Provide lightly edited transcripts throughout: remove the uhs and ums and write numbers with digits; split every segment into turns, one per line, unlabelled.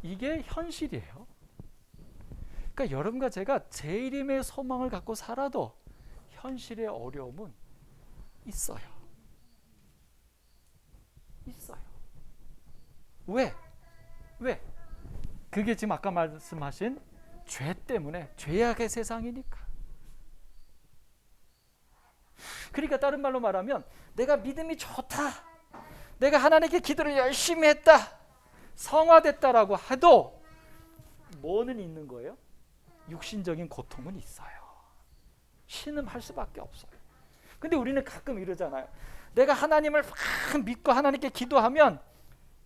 이게 현실이에요. 그러니까 여러분과 제가 재림의 소망을 갖고 살아도 현실의 어려움은 있어요. 있어요. 왜? 그게 지금 아까 말씀하신 죄 때문에, 죄악의 세상이니까. 그러니까 다른 말로 말하면 내가 믿음이 좋다, 내가 하나님께 기도를 열심히 했다, 성화됐다라고 해도 뭐는 있는 거예요? 육신적인 고통은 있어요. 신음할 수밖에 없어요. 근데 우리는 가끔 이러잖아요. 내가 하나님을 막 믿고 하나님께 기도하면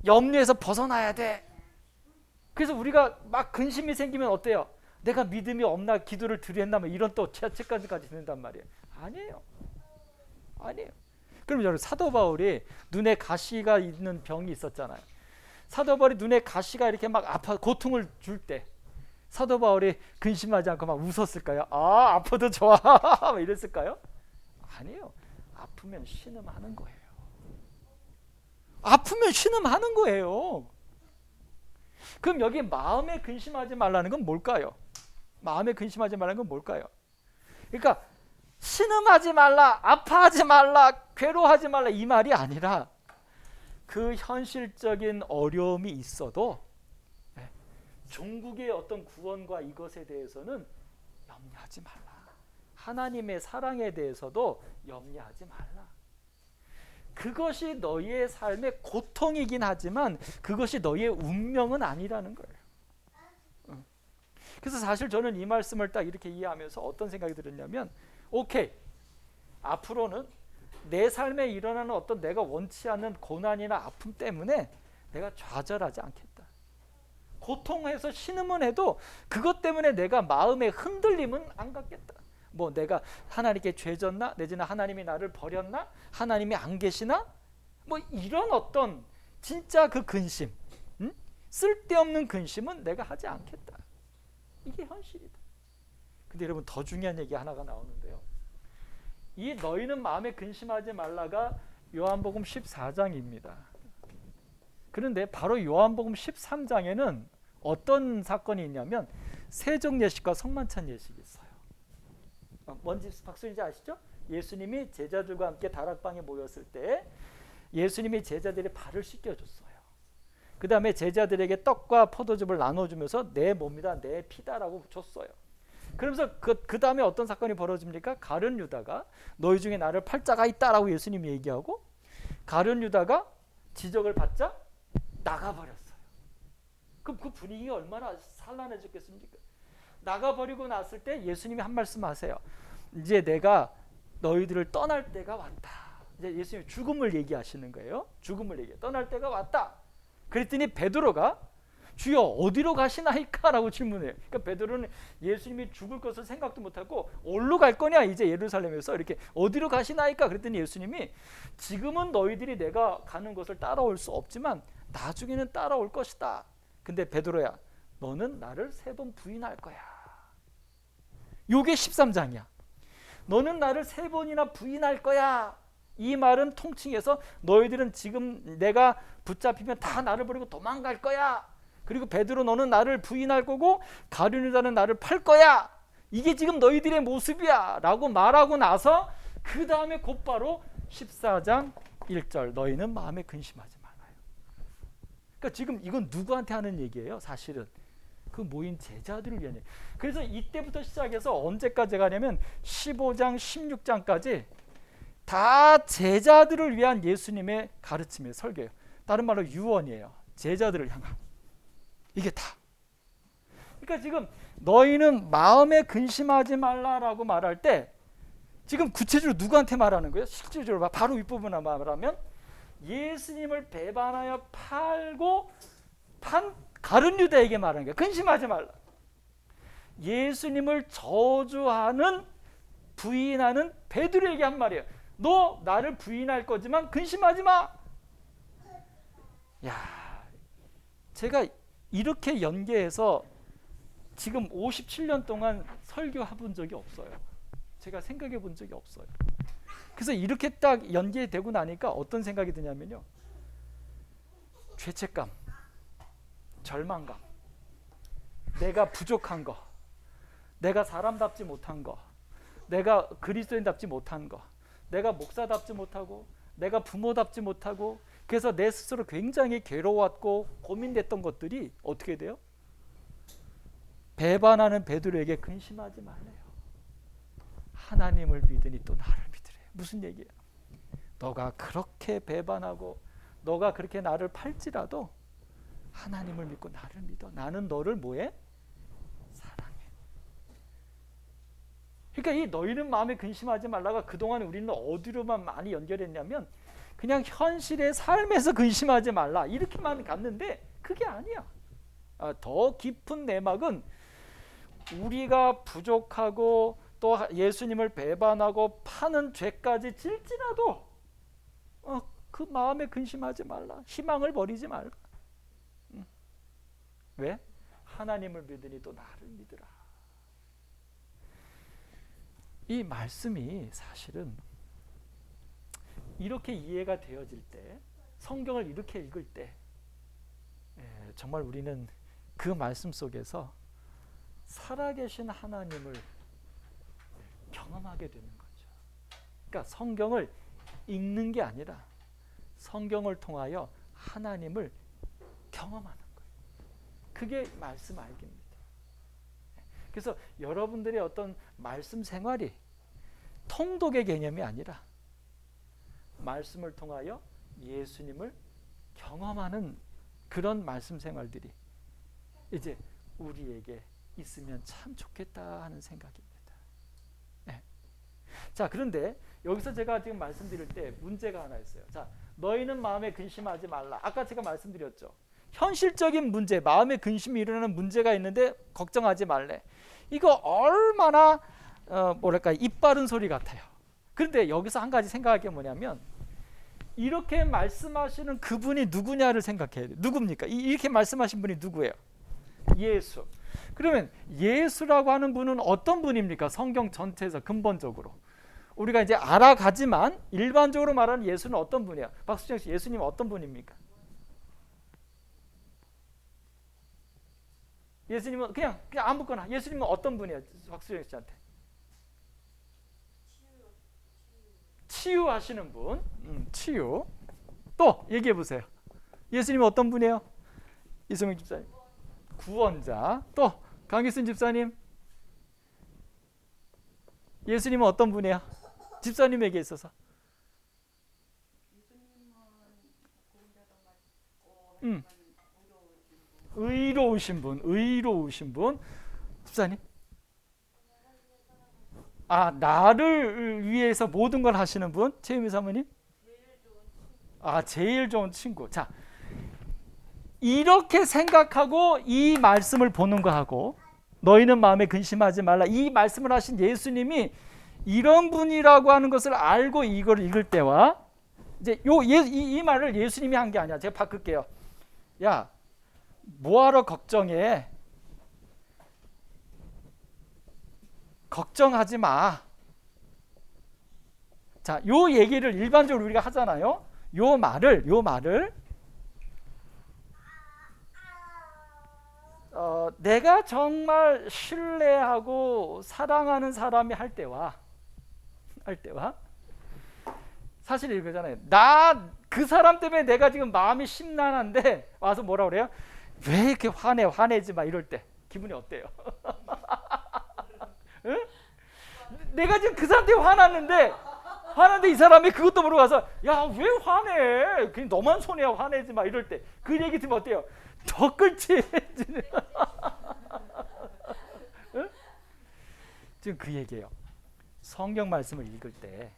염려에서 벗어나야 돼. 그래서 우리가 막 근심이 생기면 어때요? 내가 믿음이 없나, 기도를 드렸나, 이런 또 죄책감까지 드는단 말이에요. 아니에요. 그럼 여러분, 사도 바울이 눈에 가시가 있는 병이 있었잖아요. 사도 바울이 눈에 가시가 이렇게 막 아파, 고통을 줄 때 사도 바울이 근심하지 않고 막 웃었을까요? 아, 아파도 좋아 막 이랬을까요? 아니에요. 아프면 신음하는 거예요. 아프면 신음하는 거예요. 그럼 여기 마음에 근심하지 말라는 건 뭘까요? 마음에 근심하지 말라는 건 뭘까요? 그러니까 신음하지 말라, 아파하지 말라, 괴로워하지 말라, 이 말이 아니라 그 현실적인 어려움이 있어도 종국의 어떤 구원과 이것에 대해서는 염려하지 말라. 하나님의 사랑에 대해서도 염려하지 말라. 그것이 너희의 삶의 고통이긴 하지만 그것이 너희의 운명은 아니라는 거예요. 그래서 사실 저는 이 말씀을 딱 이렇게 이해하면서 어떤 생각이 들었냐면, 오케이, 앞으로는 내 삶에 일어나는 어떤 내가 원치 않는 고난이나 아픔 때문에 내가 좌절하지 않겠다. 고통해서 신음은 해도 그것 때문에 내가 마음의 흔들림은 안 갖겠다. 뭐 내가 하나님께 죄졌나, 내지는 하나님이 나를 버렸나, 하나님이 안 계시나, 뭐 이런 어떤 진짜 그 근심, 쓸데없는 근심은 내가 하지 않겠다. 이게 현실이다. 근데 여러분, 더 중요한 얘기 하나가 나오는데요. 이 너희는 마음에 근심하지 말라가 요한복음 14장입니다. 그런데 바로 요한복음 13장에는 어떤 사건이 있냐면 세종 예식과 성만찬 예식이 있어요. 뭔지 박수인지 아시죠? 예수님이 제자들과 함께 다락방에 모였을 때 예수님이 제자들의 발을 씻겨줬어요. 그 다음에 제자들에게 떡과 포도즙을 나눠주면서 내 몸이다, 내 피다라고 줬어요. 그러면서 그 다음에 어떤 사건이 벌어집니까? 가룟 유다가 너희 중에 나를 팔자가 있다라고 예수님이 얘기하고, 가룟 유다가 지적을 받자 나가버렸어요. 그럼 그 분위기가 얼마나 산란해졌겠습니까? 나가버리고 났을 때 예수님이 한 말씀 하세요. 이제 내가 너희들을 떠날 때가 왔다. 이제 예수님이 죽음을 얘기하시는 거예요. 죽음을 얘기해. 떠날 때가 왔다. 그랬더니 베드로가 주여 어디로 가시나이까? 라고 질문해요. 그러니까 베드로는 예수님이 죽을 것을 생각도 못하고 어디로 갈 거냐, 이제 예루살렘에서 이렇게 어디로 가시나이까? 그랬더니 예수님이 지금은 너희들이 내가 가는 곳을 따라올 수 없지만 나중에는 따라올 것이다. 근데 베드로야, 너는 나를 3번 부인할 거야. 요게 13장이야. 너는 나를 3번이나 부인할 거야. 이 말은 통칭해서 너희들은 지금 내가 붙잡히면 다 나를 버리고 도망갈 거야. 그리고 베드로, 너는 나를 부인할 거고 가룟 유다는 나를 팔 거야. 이게 지금 너희들의 모습이야 라고 말하고 나서 그 다음에 곧바로 14장 1절 너희는 마음에 근심하지 말아요. 그러니까 지금 이건 누구한테 하는 얘기예요? 사실은 그 모인 제자들을 위한 얘기. 그래서 이때부터 시작해서 언제까지 가냐면 15장 16장까지 다 제자들을 위한 예수님의 가르침의 설교예요. 다른 말로 유언이에요. 제자들을 향한. 이게 다. 그러니까 지금 너희는 마음에 근심하지 말라라고 말할 때 지금 구체적으로 누구한테 말하는 거예요? 실질적으로 바로 윗부분에 말하면 예수님을 배반하여 팔고 판 가룟 유다에게 말하는 거예요. 근심하지 말라. 예수님을 저주하는, 부인하는 베드로에게 한 말이에요. 너 나를 부인할 거지만 근심하지 마. 야, 제가 이렇게 연계해서 지금 57년 동안 설교해 본 적이 없어요. 제가 생각해 본 적이 없어요. 그래서 이렇게 딱 연계되고 나니까 어떤 생각이 드냐면요, 죄책감, 절망감, 내가 부족한 거, 내가 사람답지 못한 거, 내가 그리스도인답지 못한 거, 내가 목사답지 못하고, 내가 부모답지 못하고, 그래서 내 스스로 굉장히 괴로웠고 고민됐던 것들이 어떻게 돼요? 배반하는 베드로에게 근심하지 말래요. 하나님을 믿으니 또 나를 믿으래. 무슨 얘기야? 너가 그렇게 배반하고 너가 그렇게 나를 팔지라도 하나님을 믿고 나를 믿어. 나는 너를 뭐해? 사랑해. 그러니까 이 너희는 마음에 근심하지 말라가 그동안 우리는 어디로만 많이 연결했냐면 그냥 현실의 삶에서 근심하지 말라 이렇게만 갔는데 그게 아니야. 더 깊은 내막은 우리가 부족하고 또 예수님을 배반하고 파는 죄까지 질지라도 그 마음에 근심하지 말라. 희망을 버리지 말라. 왜? 하나님을 믿으니 또 나를 믿으라. 이 말씀이 사실은 이렇게 이해가 되어질 때, 성경을 이렇게 읽을 때 정말 우리는 그 말씀 속에서 살아계신 하나님을 경험하게 되는 거죠. 그러니까 성경을 읽는 게 아니라 성경을 통하여 하나님을 경험하는 거예요. 그게 말씀 알기입니다. 그래서 여러분들의 어떤 말씀 생활이 통독의 개념이 아니라 말씀을 통하여 예수님을 경험하는 그런 말씀 생활들이 이제 우리에게 있으면 참 좋겠다 하는 생각입니다. 네. 자, 그런데 여기서 제가 지금 말씀드릴 때 문제가 하나 있어요. 자, 너희는 마음에 근심하지 말라. 아까 제가 말씀드렸죠. 현실적인 문제, 마음에 근심이 일어나는 문제가 있는데 걱정하지 말래. 이거 얼마나 뭐랄까 입 바른 소리 같아요. 그런데 여기서 한 가지 생각할 게 뭐냐면 이렇게 말씀하시는 그분이 누구냐를 생각해야 돼요. 누굽니까? 이렇게 말씀하신 분이 누구예요? 예수. 그러면 예수라고 하는 분은 어떤 분입니까? 성경 전체에서 근본적으로 우리가 이제 알아가지만 일반적으로 말하는 예수는 어떤 분이야? 박수정 씨, 예수님은 어떤 분입니까? 예수님은 그냥 아무거나. 예수님은 어떤 분이야? 박수정 씨한테. 치유하시는 분. 치유. 또 얘기해 보세요. 예수님은 어떤 분이에요? 이성윤 집사님. 구원자. 또 강기순 집사님. 예수님은 어떤 분이에요? 집사님에게 있어서. 의로우신 분. 의로우신 분. 집사님. 나를 위해서 모든 걸 하시는 분. 최유미 사모님. 제일 좋은 친구. 자, 이렇게 생각하고 이 말씀을 보는 거하고 너희는 마음에 근심하지 말라. 이 말씀을 하신 예수님이 이런 분이라고 하는 것을 알고 이걸 읽을 때와 이제 이 말을 예수님이 한 게 아니야. 제가 바꿀게요. 야, 뭐하러 걱정해? 걱정하지 마. 자, 요 얘기를 일반적으로 우리가 하잖아요. 요 말을 내가 정말 신뢰하고 사랑하는 사람이 할 때와 사실 이거잖아요. 나 그 사람 때문에 내가 지금 마음이 심란한데 와서 뭐라 그래요? 왜 이렇게 화내지 마 이럴 때 기분이 어때요? 응? 내가 지금 그 사람 때문에 화났는데 이 사람이 그것도 모르고 가서 야, 왜 화내? 그냥 너만 손해야, 화내지 마 이럴 때 그 얘기 들으면 어때요? 더 끌지. 응? 지금 그 얘기예요. 성경 말씀을 읽을 때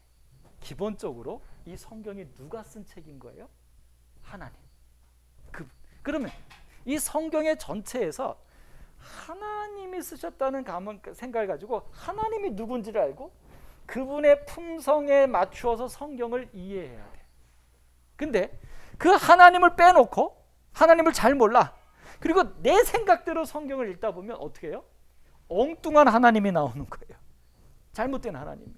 기본적으로 이 성경이 누가 쓴 책인 거예요? 하나님. 그러면 이 성경의 전체에서 하나님이 쓰셨다는 생각을 가지고 하나님이 누군지를 알고 그분의 품성에 맞추어서 성경을 이해해야 돼. 근데 그 하나님을 빼놓고 하나님을 잘 몰라. 그리고 내 생각대로 성경을 읽다 보면 어떻게 해요? 엉뚱한 하나님이 나오는 거예요. 잘못된 하나님이.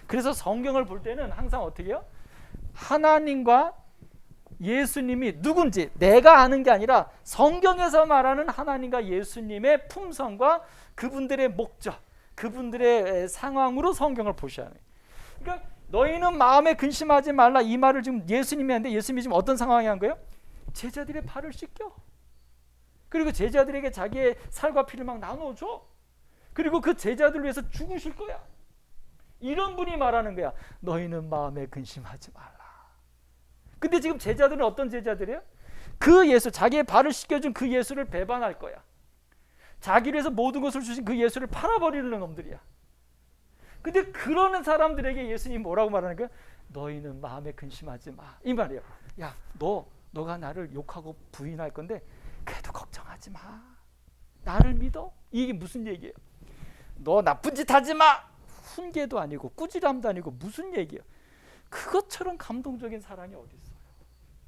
그래서 성경을 볼 때는 항상 어떻게 해요? 하나님과 예수님이 누군지 내가 아는 게 아니라 성경에서 말하는 하나님과 예수님의 품성과 그분들의 목적, 그분들의 상황으로 성경을 보셔야 해요. 그러니까 너희는 마음에 근심하지 말라, 이 말을 지금 예수님이 하는데, 예수님이 지금 어떤 상황에 한 거예요? 제자들의 발을 씻겨. 그리고 제자들에게 자기의 살과 피를 막 나눠줘. 그리고 그 제자들을 위해서 죽으실 거야. 이런 분이 말하는 거야. 너희는 마음에 근심하지 말라. 근데 지금 제자들은 어떤 제자들이에요? 그 예수, 자기의 발을 씻겨준 그 예수를 배반할 거야. 자기를 위해서 모든 것을 주신 그 예수를 팔아버리는 놈들이야. 근데 그러는 사람들에게 예수님이 뭐라고 말하는 거야? 너희는 마음에 근심하지 마. 이 말이에요. 야, 너가 나를 욕하고 부인할 건데 그래도 걱정하지 마. 나를 믿어? 이게 무슨 얘기예요? 너 나쁜 짓 하지 마. 훈계도 아니고 꾸지람도 아니고 무슨 얘기예요? 그것처럼 감동적인 사랑이 어디 있어요?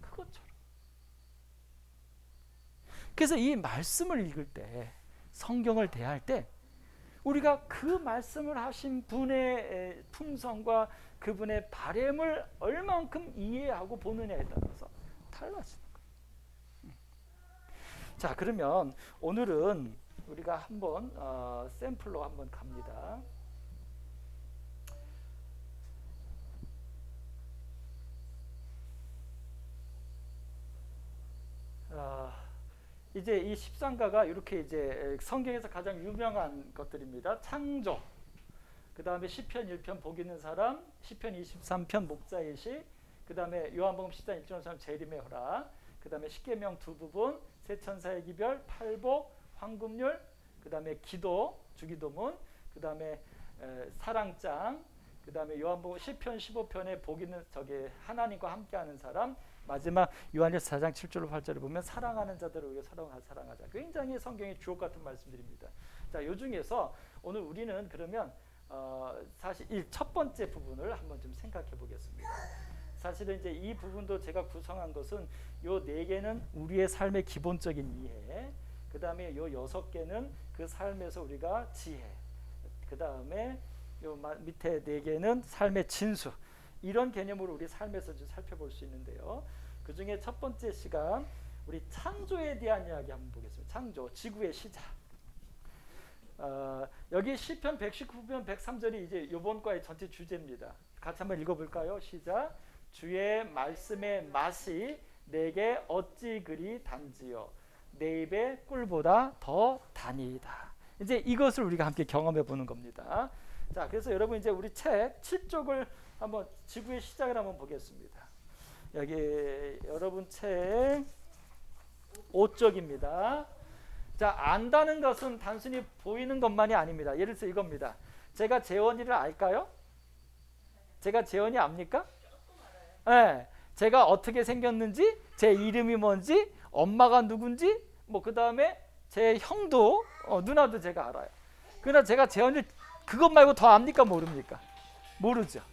그것처럼. 그래서 이 말씀을 읽을 때, 성경을 대할 때 우리가 그 말씀을 하신 분의 품성과 그분의 바램을 얼만큼 이해하고 보느냐에 따라서 달라지는 거예요. 자, 그러면 오늘은 우리가 한번 샘플로 한번 갑니다. 이제 이 13가가 이렇게 이제 성경에서 가장 유명한 것들입니다. 창조, 그 다음에 시편 1편 복 있는 사람, 시편 23편 목자의 시, 그 다음에 요한복음 10장 1절 3 재림의 허락, 그 다음에 십계명 두 부분, 세천사의 기별, 팔복, 황금률, 그 다음에 기도, 주기도문, 그 다음에 사랑장, 그 다음에 요한복음 시편 15편에 복 있는 하나님과 함께하는 사람, 마지막 요한일서 4장 7절로 8절을 보면 사랑하는 자들을 우리가 사랑하자. 굉장히 성경의 주옥 같은 말씀들입니다. 자, 요 중에서 오늘 우리는 그러면 사실 이 첫 번째 부분을 한번 좀 생각해 보겠습니다. 사실은 이제 이 부분도 제가 구성한 것은 요 4개는 우리의 삶의 기본적인 이해, 그 다음에 요 6개는 그 삶에서 우리가 지혜, 그 다음에 요 밑에 4개는 삶의 진수, 이런 개념으로 우리 삶에서 좀 살펴볼 수 있는데요. 그 중에 첫 번째 시간 우리 창조에 대한 이야기 한번 보겠습니다. 창조, 지구의 시작. 여기 시편 119편 103절이 이제 이번 과의 전체 주제입니다. 같이 한번 읽어볼까요? 시작. 주의 말씀의 맛이 내게 어찌 그리 단지요, 내 입의 꿀보다 더 단이다. 이제 이것을 우리가 함께 경험해 보는 겁니다. 자, 그래서 여러분 이제 우리 책 7쪽을 한번 지구의 시작을 한번 보겠습니다. 여기 여러분 책 5쪽입니다. 자, 안다는 것은 단순히 보이는 것만이 아닙니다. 예를 들어서 이겁니다. 제가 재원이를 알까요? 제가 재원이 압니까? 네. 제가 어떻게 생겼는지, 제 이름이 뭔지, 엄마가 누군지, 뭐 그 다음에 제 형도 누나도 제가 알아요. 그러나 제가 재원을 그것 말고 더 압니까? 모릅니까? 모르죠.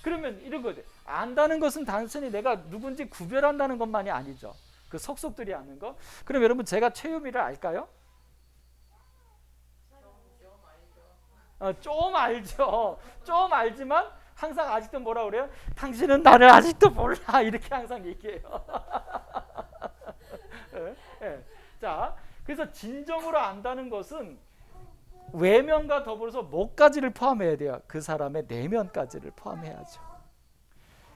그러면 이런 거죠. 안다는 것은 단순히 내가 누군지 구별한다는 것만이 아니죠. 그 속속들이 아는 거. 그럼 여러분 제가 최유미를 알까요? 좀 알죠. 좀 알지만 항상 아직도 뭐라 그래요? 당신은 나를 아직도 몰라. 이렇게 항상 얘기해요. 네. 자, 그래서 진정으로 안다는 것은 외면과 더불어서 뭐까지를 포함해야 돼요? 그 사람의 내면까지를 포함해야죠.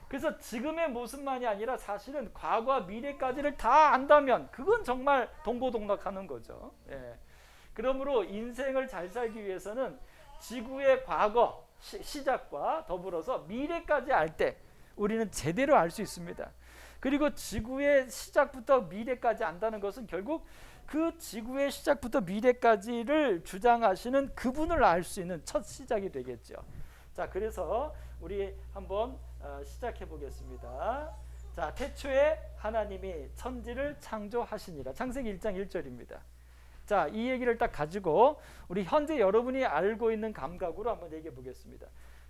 그래서 지금의 모습만이 아니라 사실은 과거와 미래까지를 다 안다면 그건 정말 동고동락하는 거죠. 예. 그러므로 인생을 잘 살기 위해서는 지구의 과거 시작과 더불어서 미래까지 알 때 우리는 제대로 알 수 있습니다. 그리고 지구의 시작부터 미래까지 안다는 것은 결국 그 지구의 시작부터 미래까지를 주장하시는 그분을 알 수 있는 첫 시작이 되겠죠. 자, 그래서 우리 한번 시작해 보겠습니다. 자, 태초에 하나님이 천지를 창조하시니라. 창세기 1장 1절입니다. 자, 이 얘기를 딱 가지고 우리 현재 여러분이 알고 있는 감각으로 한번 얘기해 보겠습니다.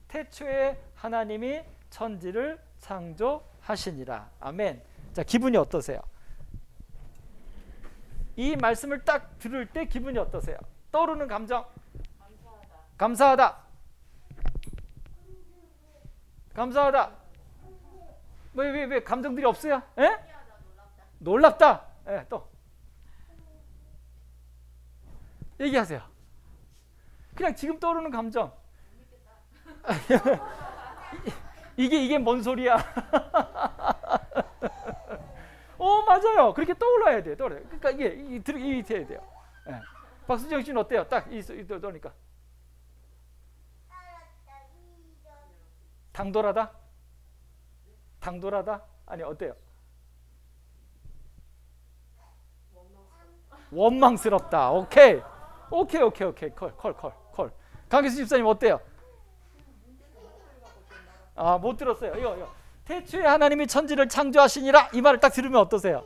태초에 하나님이 천지를 창조하시니라. 아멘. 자, 기분이 어떠세요? 이 말씀을 딱 들을 때 기분이 어떠세요? 떠오르는 감정? 감사하다. 감사하다. 왜 감정들이 없어요? 예? 놀랍다. 예, 또 얘기하세요. 그냥 지금 떠오르는 감정. 이게 뭔 소리야? 맞아요. 그렇게 떠올라야 돼요. 그러니까 이게 돼야 돼요. 예. 박수정 씨는 어때요? 딱 떠오르니까 당돌하다? 당돌하다? 아니 어때요? 원망스럽다. 오케이. 콜. 강기수 집사님 어때요? 못 들었어요. 이거. 태초에 하나님이 천지를 창조하시니라 이 말을 딱 들으면 어떠세요?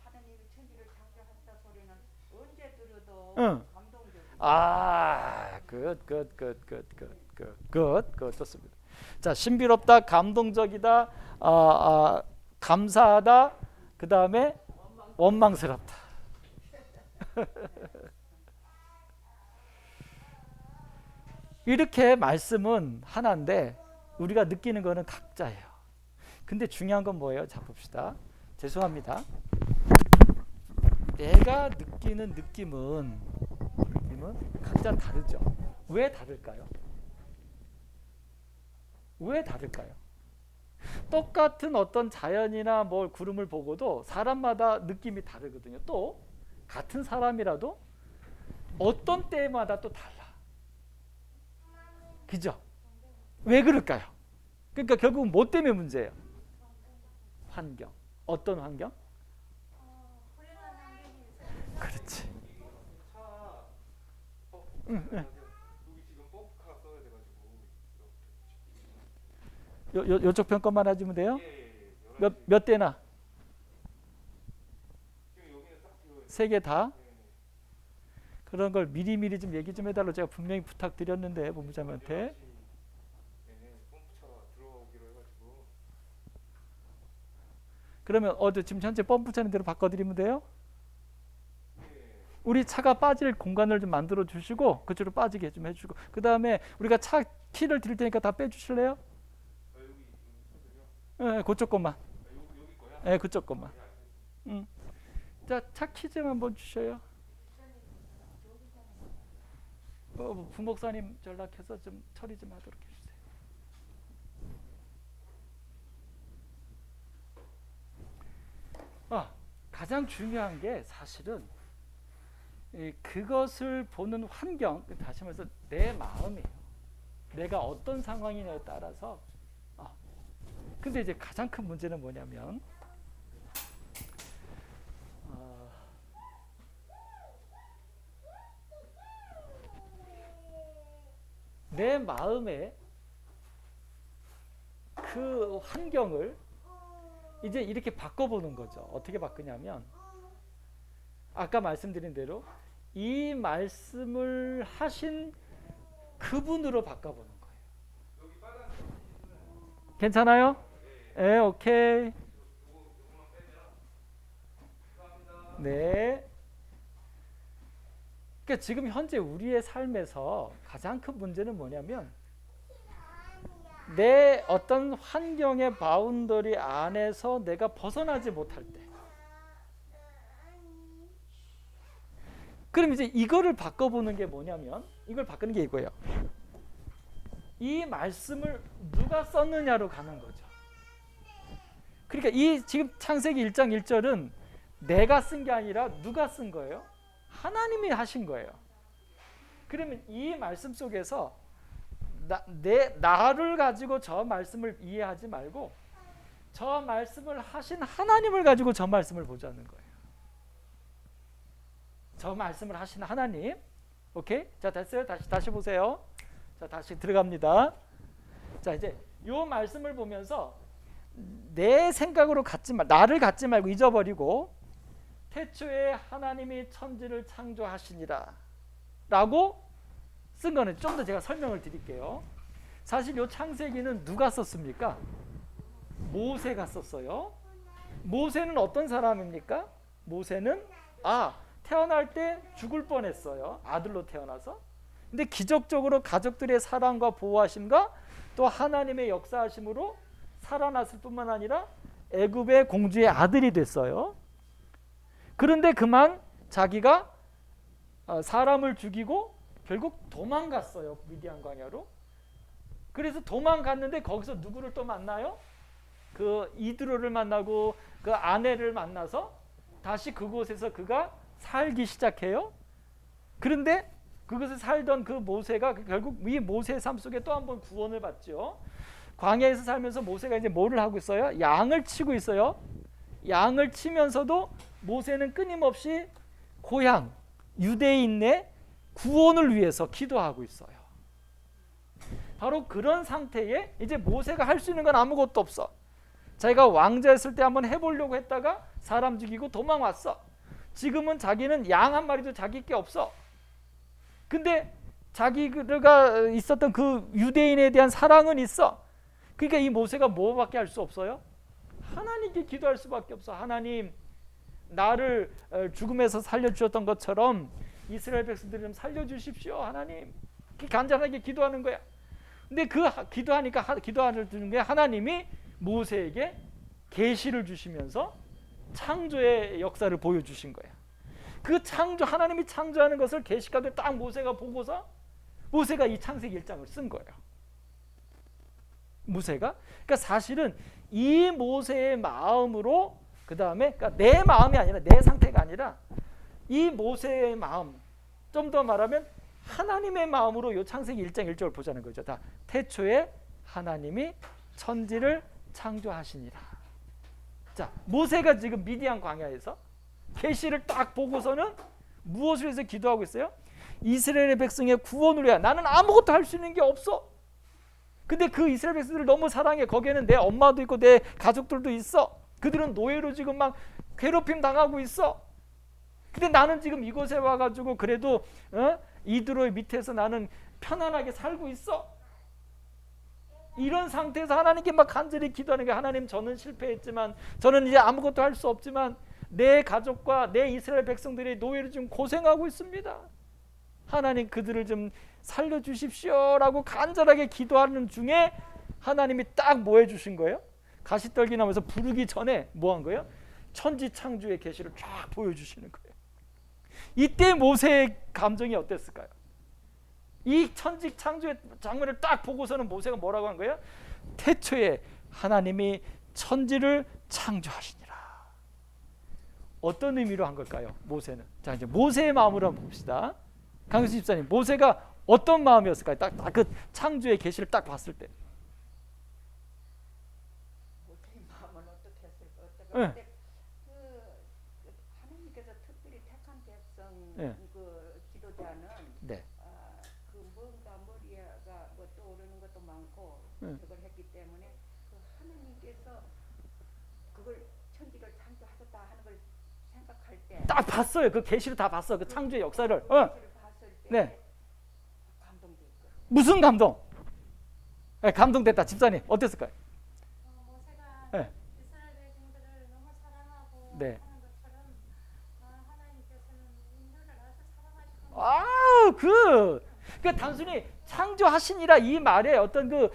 하나님이 천지를 창조하셨다 소리는 언제 들어도
응. 굿. 좋습니다. 자, 신비롭다, 감동적이다, 감사하다, 그 다음에 원망스럽다. 이렇게 말씀은 하나인데 우리가 느끼는 거는 각자예요. 근데 중요한 건 뭐예요? 자, 봅시다. 죄송합니다. 내가 느끼는 느낌은 각자 다르죠. 왜 다를까요? 똑같은 어떤 자연이나 뭐 구름을 보고도 사람마다 느낌이 다르거든요. 또 같은 사람이라도 어떤 때마다 또 달라. 그죠? 왜 그럴까요? 그러니까 결국은 뭐 때문에 문제예요? 환경. 어떤 환경? 그렇지. 응. 요쪽 편 것만 해주면 돼요? 몇 대나? 3개 다? 그런 걸 미리 좀 얘기 좀 해달라고 제가 분명히 부탁드렸는데 본부장한테. 그러면 지금 현재 펌프 차는 대로 바꿔드리면 돼요? 우리 차가 빠질 공간을 좀 만들어 주시고 그쪽으로 빠지게 좀 해주고, 그 다음에 우리가 차 키를 드릴 테니까 다 빼주실래요? 네, 그쪽 것만. 네, 그쪽 것만. 자, 차 키 좀 한번 주셔요. 부목사님 연락해서 좀 처리 좀 하도록 해주세요. 가장 중요한 게 사실은 그것을 보는 환경, 다시 말해서 내 마음이에요. 내가 어떤 상황이냐에 따라서. 근데 이제 가장 큰 문제는 뭐냐면 내 마음의 그 환경을 이제 이렇게 바꿔보는 거죠. 어떻게 바꾸냐면 아까 말씀드린 대로 이 말씀을 하신 그분으로 바꿔보는 거예요. 괜찮아요? 네, 오케이. 네. 그러니까 지금 현재 우리의 삶에서 가장 큰 문제는 뭐냐면 내 어떤 환경의 바운더리 안에서 내가 벗어나지 못할 때. 그럼 이제 이거를 바꿔보는 게 뭐냐면, 이걸 바꾸는 게 이거예요. 이 말씀을 누가 썼느냐로 가는 거죠. 그러니까 이 지금 창세기 1장 1절은 내가 쓴 게 아니라 누가 쓴 거예요? 하나님이 하신 거예요. 그러면 이 말씀 속에서 나를 가지고 저 말씀을 이해하지 말고 저 말씀을 하신 하나님을 가지고 저 말씀을 보자는 거예요. 저 말씀을 하신 하나님. 오케이? 자, 됐어요? 다시 보세요. 자, 다시 들어갑니다. 자, 이제 요 말씀을 보면서 내 생각으로 나를 갖지 말고 잊어버리고 태초에 하나님이 천지를 창조하시니라 라고 쓴 거는 좀 더 제가 설명을 드릴게요. 사실 요 창세기는 누가 썼습니까? 모세가 썼어요. 모세는 어떤 사람입니까? 모세는 태어날 때 죽을 뻔했어요. 아들로 태어나서. 근데 기적적으로 가족들의 사랑과 보호하심과 또 하나님의 역사하심으로 살아났을 뿐만 아니라 애굽의 공주의 아들이 됐어요. 그런데 그만 자기가 사람을 죽이고 결국 도망갔어요. 미디안 광야로. 그래서 도망갔는데 거기서 누구를 또 만나요? 그 이드로를 만나고 그 아내를 만나서 다시 그곳에서 그가 살기 시작해요. 그런데 그곳에 살던 그 모세가 결국 이 모세의 삶 속에 또 한 번 구원을 받죠. 광야에서 살면서 모세가 이제 뭐를 하고 있어요? 양을 치고 있어요. 양을 치면서도 모세는 끊임없이 고향 유대인의 구원을 위해서 기도하고 있어요. 바로 그런 상태에 이제 모세가 할 수 있는 건 아무것도 없어. 자기가 왕자였을 때 한번 해보려고 했다가 사람 죽이고 도망왔어. 지금은 자기는 양 한 마리도 자기 게 없어. 근데 자기가 있었던 그 유대인에 대한 사랑은 있어. 그러니까 이 모세가 뭐밖에 할 수 없어요? 하나님께 기도할 수밖에 없어. 하나님, 나를 죽음에서 살려주셨던 것처럼 이스라엘 백성들을 좀 살려주십시오. 하나님, 간절하게 기도하는 거야. 근데 그 기도하는 중에 하나님이 모세에게 계시를 주시면서 창조의 역사를 보여주신 거야. 그 하나님이 창조하는 것을 계시 가운데 딱 모세가 보고서 모세가 이 창세기 1장을 쓴 거예요. 모세가. 그러니까 사실은 이 모세의 마음으로 그 다음에 그러니까 내 마음이 아니라 내 상태가 아니라 이 모세의 마음, 좀 더 말하면 하나님의 마음으로 이 창세기 1장 1절을 보자는 거죠. 다 태초에 하나님이 천지를 창조하시니라. 자, 모세가 지금 미디안 광야에서 계시를 딱 보고서는 무엇을 해서 기도하고 있어요? 이스라엘의 백성의 구원을 위해. 나는 아무것도 할 수 있는 게 없어. 근데 그 이스라엘 백성들을 너무 사랑해. 거기에는 내 엄마도 있고 내 가족들도 있어. 그들은 노예로 지금 막 괴롭힘 당하고 있어. 근데 나는 지금 이곳에 와가지고 그래도 이드로의 밑에서 나는 편안하게 살고 있어. 이런 상태에서 하나님께 막 간절히 기도하는 게, 하나님, 저는 실패했지만, 저는 이제 아무것도 할 수 없지만 내 가족과 내 이스라엘 백성들이 노예로 지금 고생하고 있습니다. 하나님, 그들을 좀 살려주십시오라고 간절하게 기도하는 중에 하나님이 딱 뭐 해주신 거예요? 가시떨기 나무에서 부르기 전에 뭐 한 거예요? 천지 창조의 계시를 쫙 보여주시는 거예요. 이때 모세의 감정이 어땠을까요? 이 천지 창조의 장면을 딱 보고서는 모세가 뭐라고 한 거예요? 태초에 하나님이 천지를 창조하시니라. 어떤 의미로 한 걸까요? 모세는. 자, 이제 모세의 마음으로 한번 봅시다. 강수 집사님, 모세가 어떤 마음이었을까요? 딱 그 창조의 계시를 딱 봤을 때.
모세의 마음은 어떻게 했을까?
네.
그 하나님께서 특별히 택한 백성
네.
그 지도자는
네.
그 뭔가 머리가 뭐 떠오르는 것도 많고 그걸 했기 때문에 그 하나님께서 그걸 천지를 창조하셨다 하는 걸 생각할 때
딱 봤어요. 그 계시를 다 봤어. 그 창조의 역사를.
계시를 봤을 때
네.
감동됐어요.
무슨 감동? 네, 감동됐다. 집사님 어땠을까요?
모세가
네.
이스라엘 백성들을 너무 사랑하고
네.
하는 것처럼 하나님께서는 인류를 아주 사랑하시고
그러니까 단순히 창조하시니라 이 말에 어떤 그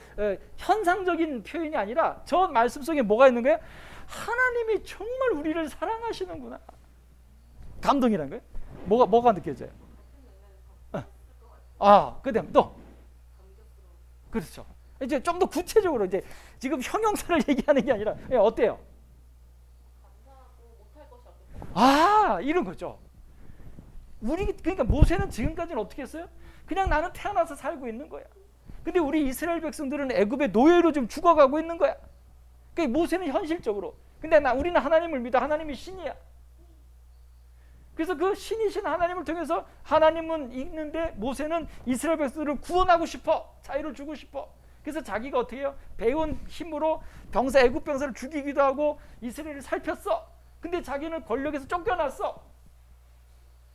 현상적인 표현이 아니라 저 말씀 속에 뭐가 있는 거예요? 하나님이 정말 우리를 사랑하시는구나. 감동이란 거예요. 뭐가 느껴져요? 그다음 또 그렇죠. 이제 좀 더 구체적으로 이제 지금 형용사를 얘기하는 게 아니라 어때요? 이런 거죠. 그러니까 모세는 지금까지는 어떻게 했어요? 그냥 나는 태어나서 살고 있는 거야. 근데 우리 이스라엘 백성들은 애굽의 노예로 좀 죽어가고 있는 거야. 그러니까 모세는 현실적으로. 근데 우리는 하나님을 믿어. 하나님이 신이야. 그래서 그 신이신 하나님을 통해서 하나님은 있는데 모세는 이스라엘 백성들을 구원하고 싶어. 자유를 주고 싶어. 그래서 자기가 어떻게 해요? 배운 힘으로 애굽 병사를 죽이기도 하고 이스라엘을 살폈어. 근데 자기는 권력에서 쫓겨났어.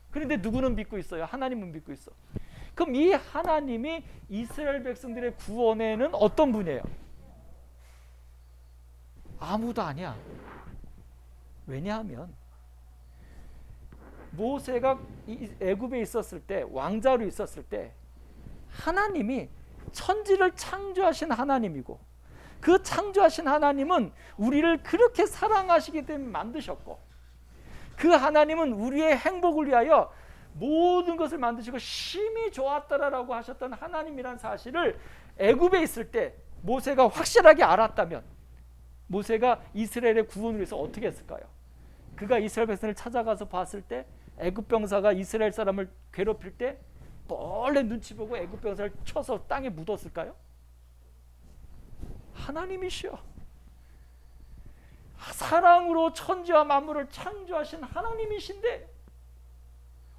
그런데 누구는 믿고 있어요? 하나님은 믿고 있어. 그럼 이 하나님이 이스라엘 백성들의 구원에는 어떤 분이에요? 아무도 아니야. 왜냐하면 모세가 애굽에 있었을 때, 왕자로 있었을 때 하나님이 천지를 창조하신 하나님이고 그 창조하신 하나님은 우리를 그렇게 사랑하시기 때문에 만드셨고 그 하나님은 우리의 행복을 위하여 모든 것을 만드시고 심히 좋았더라라고 하셨던 하나님이란 사실을 애굽에 있을 때 모세가 확실하게 알았다면 모세가 이스라엘의 구원을 위해서 어떻게 했을까요? 그가 이스라엘 백성을 찾아가서 봤을 때 애굽 병사가 이스라엘 사람을 괴롭힐 때 몰래 눈치 보고 애굽 병사를 쳐서 땅에 묻었을까요? 하나님이시여. 사랑으로 천지와 만물을 창조하신 하나님이신데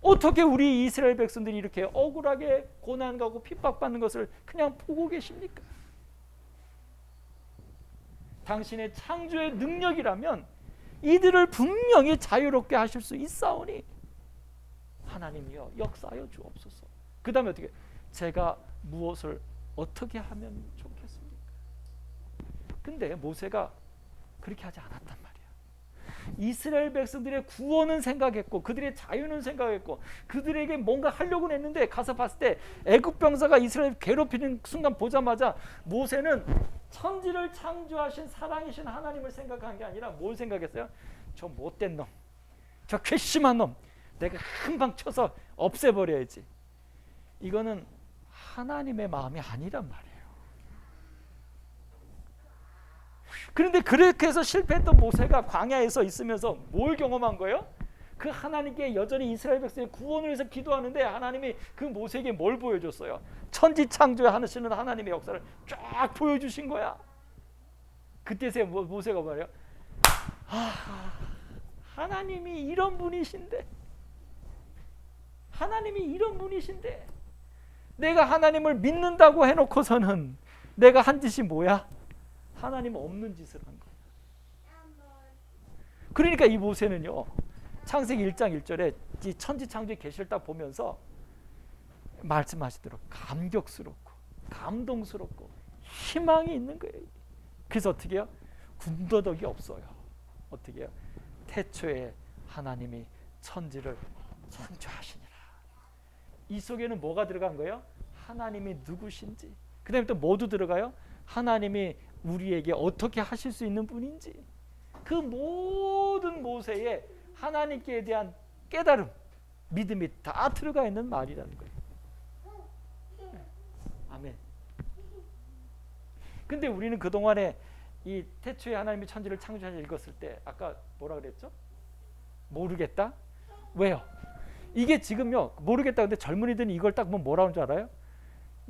어떻게 우리 이스라엘 백성들이 이렇게 억울하게 고난가고 핍박받는 것을 그냥 보고 계십니까? 당신의 창조의 능력이라면 이들을 분명히 자유롭게 하실 수 있사오니 하나님이여 역사하여 주옵소서. 그 다음에 어떻게 제가 무엇을 어떻게 하면 좋겠습니까? 근데 모세가 그렇게 하지 않았단 말이야. 이스라엘 백성들의 구원은 생각했고 그들의 자유는 생각했고 그들에게 뭔가 하려고 했는데 가서 봤을 때 애굽 병사가 이스라엘 괴롭히는 순간 보자마자 모세는 천지를 창조하신 사랑이신 하나님을 생각한 게 아니라 뭘 생각했어요? 저 못된 놈, 저 괘씸한 놈 내가 금방 쳐서 없애버려야지. 이거는 하나님의 마음이 아니란 말이에요. 그런데 그렇게 해서 실패했던 모세가 광야에서 있으면서 뭘 경험한 거예요? 그 하나님께 여전히 이스라엘 백성의 구원을 위해서 기도하는데 하나님이 그 모세에게 뭘 보여줬어요? 천지 창조하시는 하나님의 역사를 쫙 보여주신 거야. 그때서 모세가 말해요. 하나님이 이런 분이신데 내가 하나님을 믿는다고 해놓고서는 내가 한 짓이 뭐야? 하나님 없는 짓을 한 거예요. 그러니까 이 모세는요 창세기 1장 1절에 이 천지 창조의 계시를 딱 보면서 말씀하시도록 감격스럽고 감동스럽고 희망이 있는 거예요. 그래서 어떻게 해요? 군더더기 없어요. 어떻게 해요? 태초에 하나님이 천지를 창조하시니라. 이 속에는 뭐가 들어간 거예요? 하나님이 누구신지. 그 다음에 또 뭐도 들어가요? 하나님이 우리에게 어떻게 하실 수 있는 분인지. 그 모든 모세의 하나님께 대한 깨달음, 믿음이 다 들어가 있는 말이라는 거예요. 아멘. 근데 우리는 그동안에 이 태초에 하나님이 천지를 창조하신 읽었을 때 아까 뭐라 그랬죠? 모르겠다? 왜요? 이게 지금요 모르겠다. 근데 젊은이들은 이걸 딱 보면 뭐라는 줄 알아요?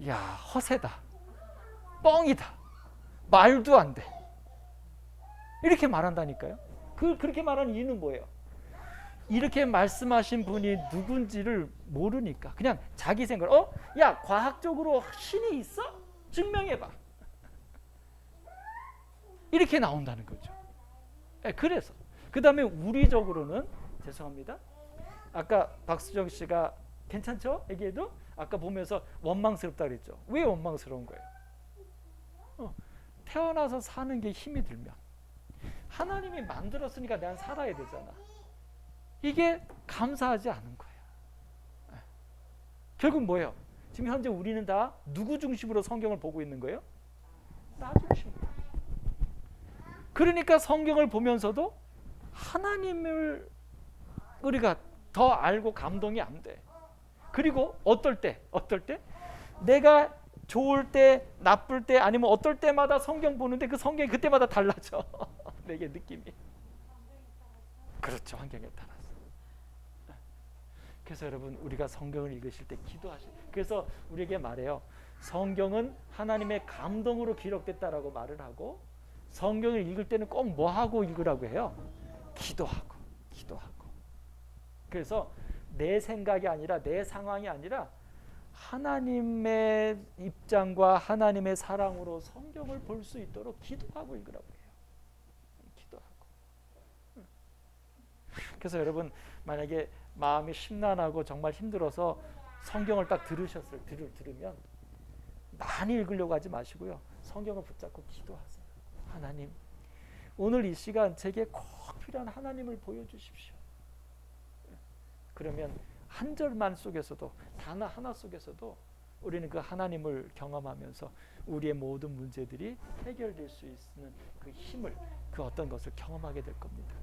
야 허세다, 뻥이다, 말도 안 돼, 이렇게 말한다니까요. 그렇게 말하는 이유는 뭐예요? 이렇게 말씀하신 분이 누군지를 모르니까 그냥 자기 생각. 야 과학적으로 신이 있어? 증명해봐. 이렇게 나온다는 거죠. 그래서 그 다음에 우리적으로는 죄송합니다. 아까 박수정 씨가 괜찮죠? 얘기해도 아까 보면서 원망스럽다 그랬죠. 왜 원망스러운 거예요? 태어나서 사는 게 힘이 들면 하나님이 만들었으니까 내가 살아야 되잖아. 이게 감사하지 않은 거예요. 결국 뭐예요? 지금 현재 우리는 다 누구 중심으로 성경을 보고 있는 거예요? 나 중심으로. 그러니까 성경을 보면서도 하나님을 우리가 더 알고 감동이 안 돼. 그리고 어떨 때 내가 좋을 때 나쁠 때 아니면 어떨 때마다 성경 보는데 그 성경이 그때마다 달라져. 내게 느낌이. 그렇죠. 환경에 따라서. 그래서 여러분 우리가 성경을 읽으실 때 기도하시. 그래서 우리에게 말해요. 성경은 하나님의 감동으로 기록됐다라고 말을 하고 성경을 읽을 때는 꼭 뭐 하고 읽으라고 해요? 기도하고. 그래서 내 생각이 아니라 내 상황이 아니라 하나님의 입장과 하나님의 사랑으로 성경을 볼 수 있도록 기도하고 읽으라고 해요. 기도하고. 그래서 여러분 만약에 마음이 심란하고 정말 힘들어서 성경을 딱 들으면 많이 읽으려고 하지 마시고요. 성경을 붙잡고 기도하세요. 하나님, 오늘 이 시간 제게 꼭 필요한 하나님을 보여주십시오. 그러면 한 절만 속에서도 단어 하나 속에서도 우리는 그 하나님을 경험하면서 우리의 모든 문제들이 해결될 수 있는 그 힘을, 그 어떤 것을 경험하게 될 겁니다.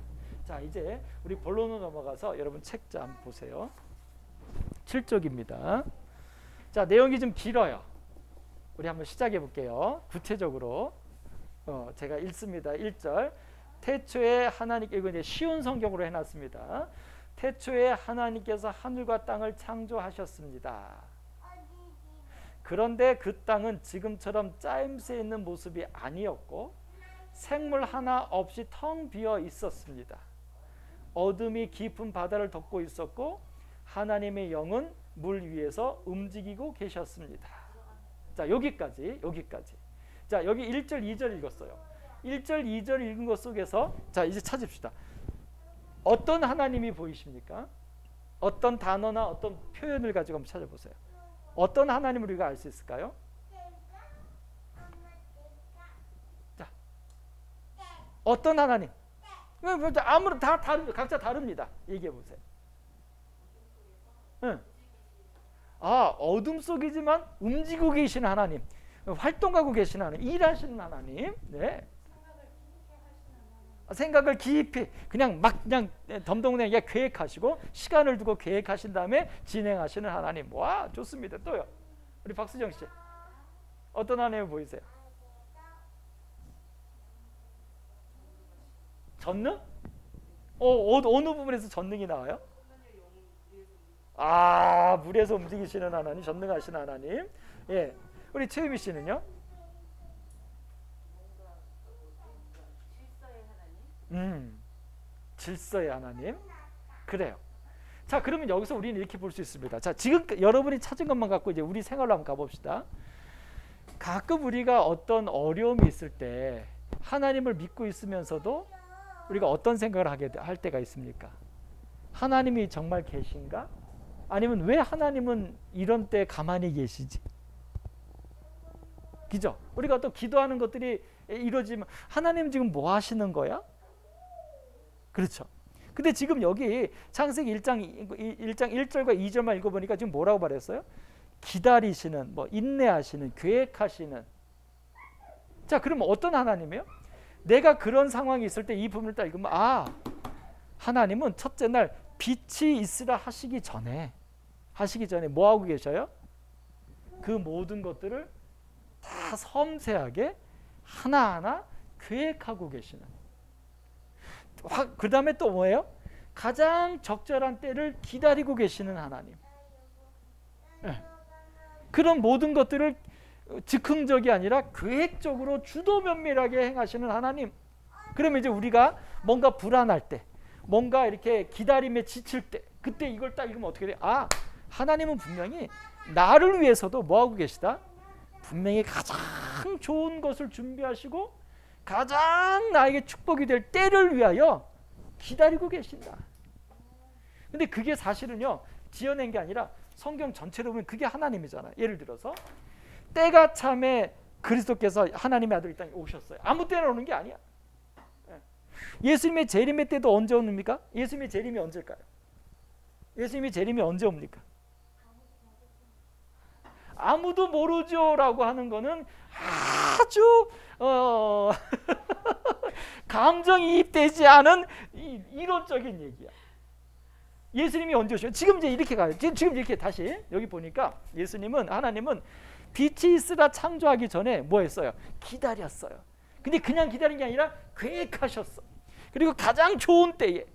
자, 이제 우리 본론으로 넘어가서 여러분 책자 한번 보세요. 7쪽입니다. 자, 내용이 좀 길어요. 우리 한번 시작해 볼게요. 구체적으로 제가 읽습니다. 1절. 태초에 하나님께, 이거 이제 쉬운 성경으로 해놨습니다. 태초에 하나님께서 하늘과 땅을 창조하셨습니다. 그런데 그 땅은 지금처럼 짜임새 있는 모습이 아니었고 생물 하나 없이 텅 비어 있었습니다. 어둠이 깊은 바다를 덮고 있었고 하나님의 영은 물 위에서 움직이고 계셨습니다. 자, 여기까지. 자, 여기 1절 2절 읽었어요. 1절 2절 읽은 것 속에서 자, 이제 찾읍시다. 어떤 하나님이 보이십니까? 어떤 단어나 어떤 표현을 가지고 한번 찾아보세요. 어떤 하나님을 우리가 알 수 있을까요? 자, 어떤 하나님? 아무런 다 각자 다릅니다. 얘기해 보세요. 응. 아, 어둠 속이지만 움직이고 계신 하나님, 활동하고 계신 하나님, 일하시는 하나님. 네. 생각을 깊이 그냥 덤덤그냥 계획하시고 시간을 두고 계획하신 다음에 진행하시는 하나님. 와, 좋습니다. 또요. 우리 박수정 씨, 어떤 하나님 보이세요? 전능? 어느 부분에서 전능이 나와요? 아, 물에서 움직이시는 하나님, 전능하신 하나님. 예, 우리 최유미 씨는요? 질서의 하나님. 그래요. 자, 그러면 여기서 우리는 이렇게 볼 수 있습니다. 자, 지금 여러분이 찾은 것만 갖고 이제 우리 생활로 한번 가봅시다. 가끔 우리가 어떤 어려움이 있을 때 하나님을 믿고 있으면서도 우리가 어떤 생각을 할 때가 있습니까? 하나님이 정말 계신가? 아니면 왜 하나님은 이런 때 가만히 계시지? 그죠? 우리가 또 기도하는 것들이 이루어지면 하나님 지금 뭐 하시는 거야? 그렇죠. 근데 지금 여기 창세기 1장 1절과 2절만 읽어보니까 지금 뭐라고 말했어요? 기다리시는, 인내하시는, 계획하시는. 자, 그러면 어떤 하나님이에요? 내가 그런 상황이 있을 때 이 부분을 딱 읽으면, 아, 하나님은 첫째 날 빛이 있으라 하시기 전에 뭐 하고 계셔요? 그 모든 것들을 다 섬세하게 하나하나 계획하고 계시는. 그 다음에 또 뭐예요? 가장 적절한 때를 기다리고 계시는 하나님. 네. 그런 모든 것들을 즉흥적이 아니라 계획적으로 주도 면밀하게 행하시는 하나님. 그러면 이제 우리가 뭔가 불안할 때, 뭔가 이렇게 기다림에 지칠 때, 그때 이걸 딱 읽으면 어떻게 돼요? 아, 하나님은 분명히 나를 위해서도 뭐 하고 계시다? 분명히 가장 좋은 것을 준비하시고 가장 나에게 축복이 될 때를 위하여 기다리고 계신다. 근데 그게 사실은요, 지어낸 게 아니라 성경 전체로 보면 그게 하나님이잖아요. 예를 들어서 때가 참에 그리스도께서 하나님의 아들 이 땅에 오셨어요. 아무 때나 오는 게 아니야. 예수님의 재림의 때도 언제 옵니까? 예수님의 재림이 언제일까요? 예수님의 재림이 언제 옵니까? 아무도 모르죠 라고 하는 거는 아주 감정이입되지 않은 이론적인 얘기야. 예수님이 언제 오셔요? 지금 이제 이렇게 가요. 지금 이렇게 다시 여기 보니까 하나님은 빛이 있으라 창조하기 전에 뭐 했어요? 기다렸어요. 근데 그냥 기다린 게 아니라 계획하셨어. 그리고 가장 좋은 때에,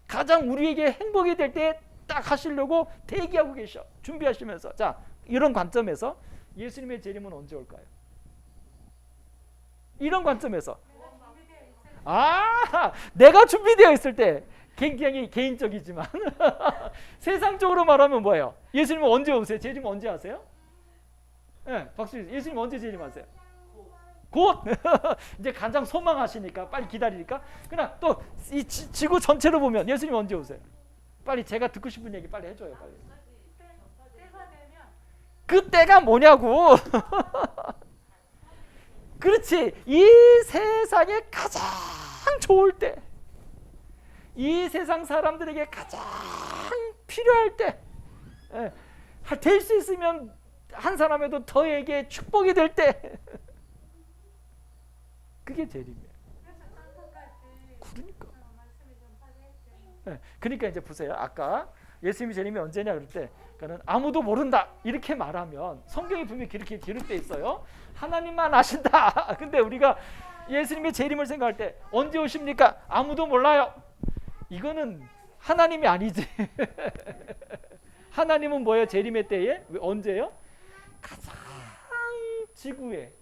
가장 우리에게 행복이 될 때에 딱 하시려고 대기하고 계셔. 준비하시면서. 자, 이런 관점에서 예수님의 재림은 언제 올까요? 이런 관점에서 내가 준비되어 있을 때. 굉장히 개인적이지만 세상적으로 말하면 뭐예요? 예수님은 언제 오세요? 재림 언제 하세요? 네, 박수. 예수님 언제 재림하세요? 곧. 이제 가장 소망하시니까 빨리 기다리니까. 그러나 또 이 지구 전체로 보면 예수님 언제 오세요? 빨리 제가 듣고 싶은 얘기 빨리 해줘요. 빨리. 그때가 뭐냐고. 그렇지. 이 세상에 가장 좋을 때, 이 세상 사람들에게 가장 필요할 때, 될 수 있으면 한 사람에도 더에게 축복이 될 때 그게 재림이에요.
그래서 땅끝까지
그러니까.
말씀이 좀 파괴했죠.
네, 그러니까 이제 보세요. 아까 예수님이 재림이 언제냐 그럴 때, 그러니까는 아무도 모른다 이렇게 말하면 성경이 분명히 그렇게 기록돼 있어요. 하나님만 아신다. 근데 우리가 예수님의 재림을 생각할 때 언제 오십니까? 아무도 몰라요. 이거는 하나님이 아니지. 하나님은 뭐예요? 재림의 때에 언제요? 가장 지구에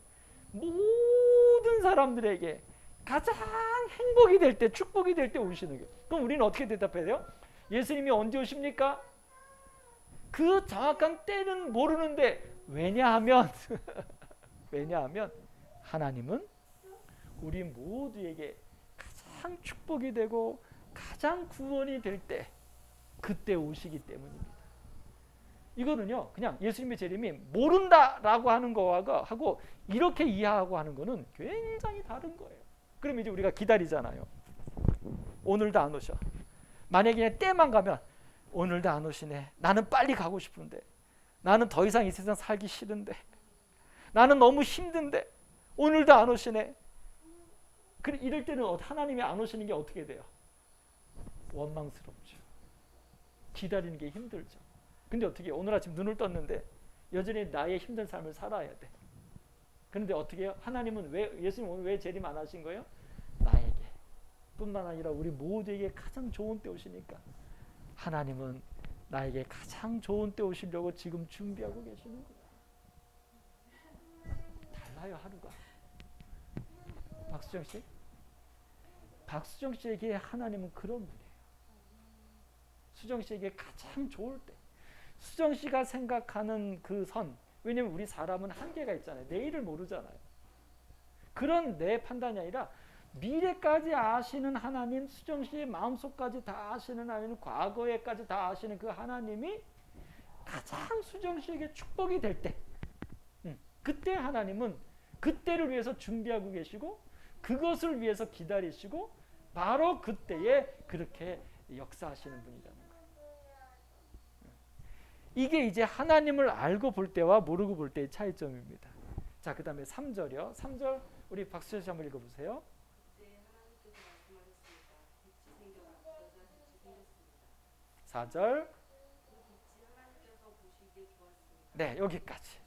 모든 사람들에게 가장 행복이 될 때, 축복이 될 때 오시는 거예요. 그럼 우리는 어떻게 대답해야 돼요? 예수님이 언제 오십니까? 그 정확한 때는 모르는데, 왜냐하면 왜냐하면 하나님은 우리 모두에게 가장 축복이 되고 가장 구원이 될 때, 그때 오시기 때문입니다. 이거는요, 그냥 예수님의 재림이 모른다라고 하는 거와 하고 이렇게 이해하고 하는 거는 굉장히 다른 거예요. 그럼 이제 우리가 기다리잖아요. 오늘도 안 오셔. 만약에 그냥 때만 가면 오늘도 안 오시네. 나는 빨리 가고 싶은데, 나는 더 이상 이 세상 살기 싫은데, 나는 너무 힘든데 오늘도 안 오시네. 그래, 이럴 때는 하나님이 안 오시는 게 어떻게 돼요? 원망스럽죠. 기다리는 게 힘들죠. 근데 어떻게 해요? 오늘 아침 눈을 떴는데 여전히 나의 힘든 삶을 살아야 돼. 그런데 어떻게 해요? 하나님은 예수님 오늘 왜 재림 안 하신 거예요? 나에게 뿐만 아니라 우리 모두에게 가장 좋은 때 오시니까 하나님은 나에게 가장 좋은 때 오시려고 지금 준비하고 계시는 거예요. 달라요, 하루가. 박수정 씨? 박수정 씨에게 하나님은 그런 분이에요. 수정 씨에게 가장 좋을 때, 수정 씨가 생각하는 그 선, 왜냐면 우리 사람은 한계가 있잖아요. 내일을 모르잖아요. 그런 내 판단이 아니라 미래까지 아시는 하나님, 수정 씨의 마음속까지 다 아시는 하나님, 과거에까지 다 아시는 그 하나님이 가장 수정 씨에게 축복이 될 때, 그때 하나님은 그때를 위해서 준비하고 계시고 그것을 위해서 기다리시고 바로 그때에 그렇게 역사하시는 분이라는 거예요. 이게 이제 하나님을 알고 볼 때와 모르고 볼 때의 차이점입니다. 자, 그 다음에 3절이요. 3절 우리 박수현 씨 한번 읽어보세요.
네, 하나님께서 말씀하셨습니다. 빛이 생겨라. 그러자 빛이 생겼습니다.
4절.
그 빛이 하나님께서 보시기에 좋았습니다.
네, 여기까지.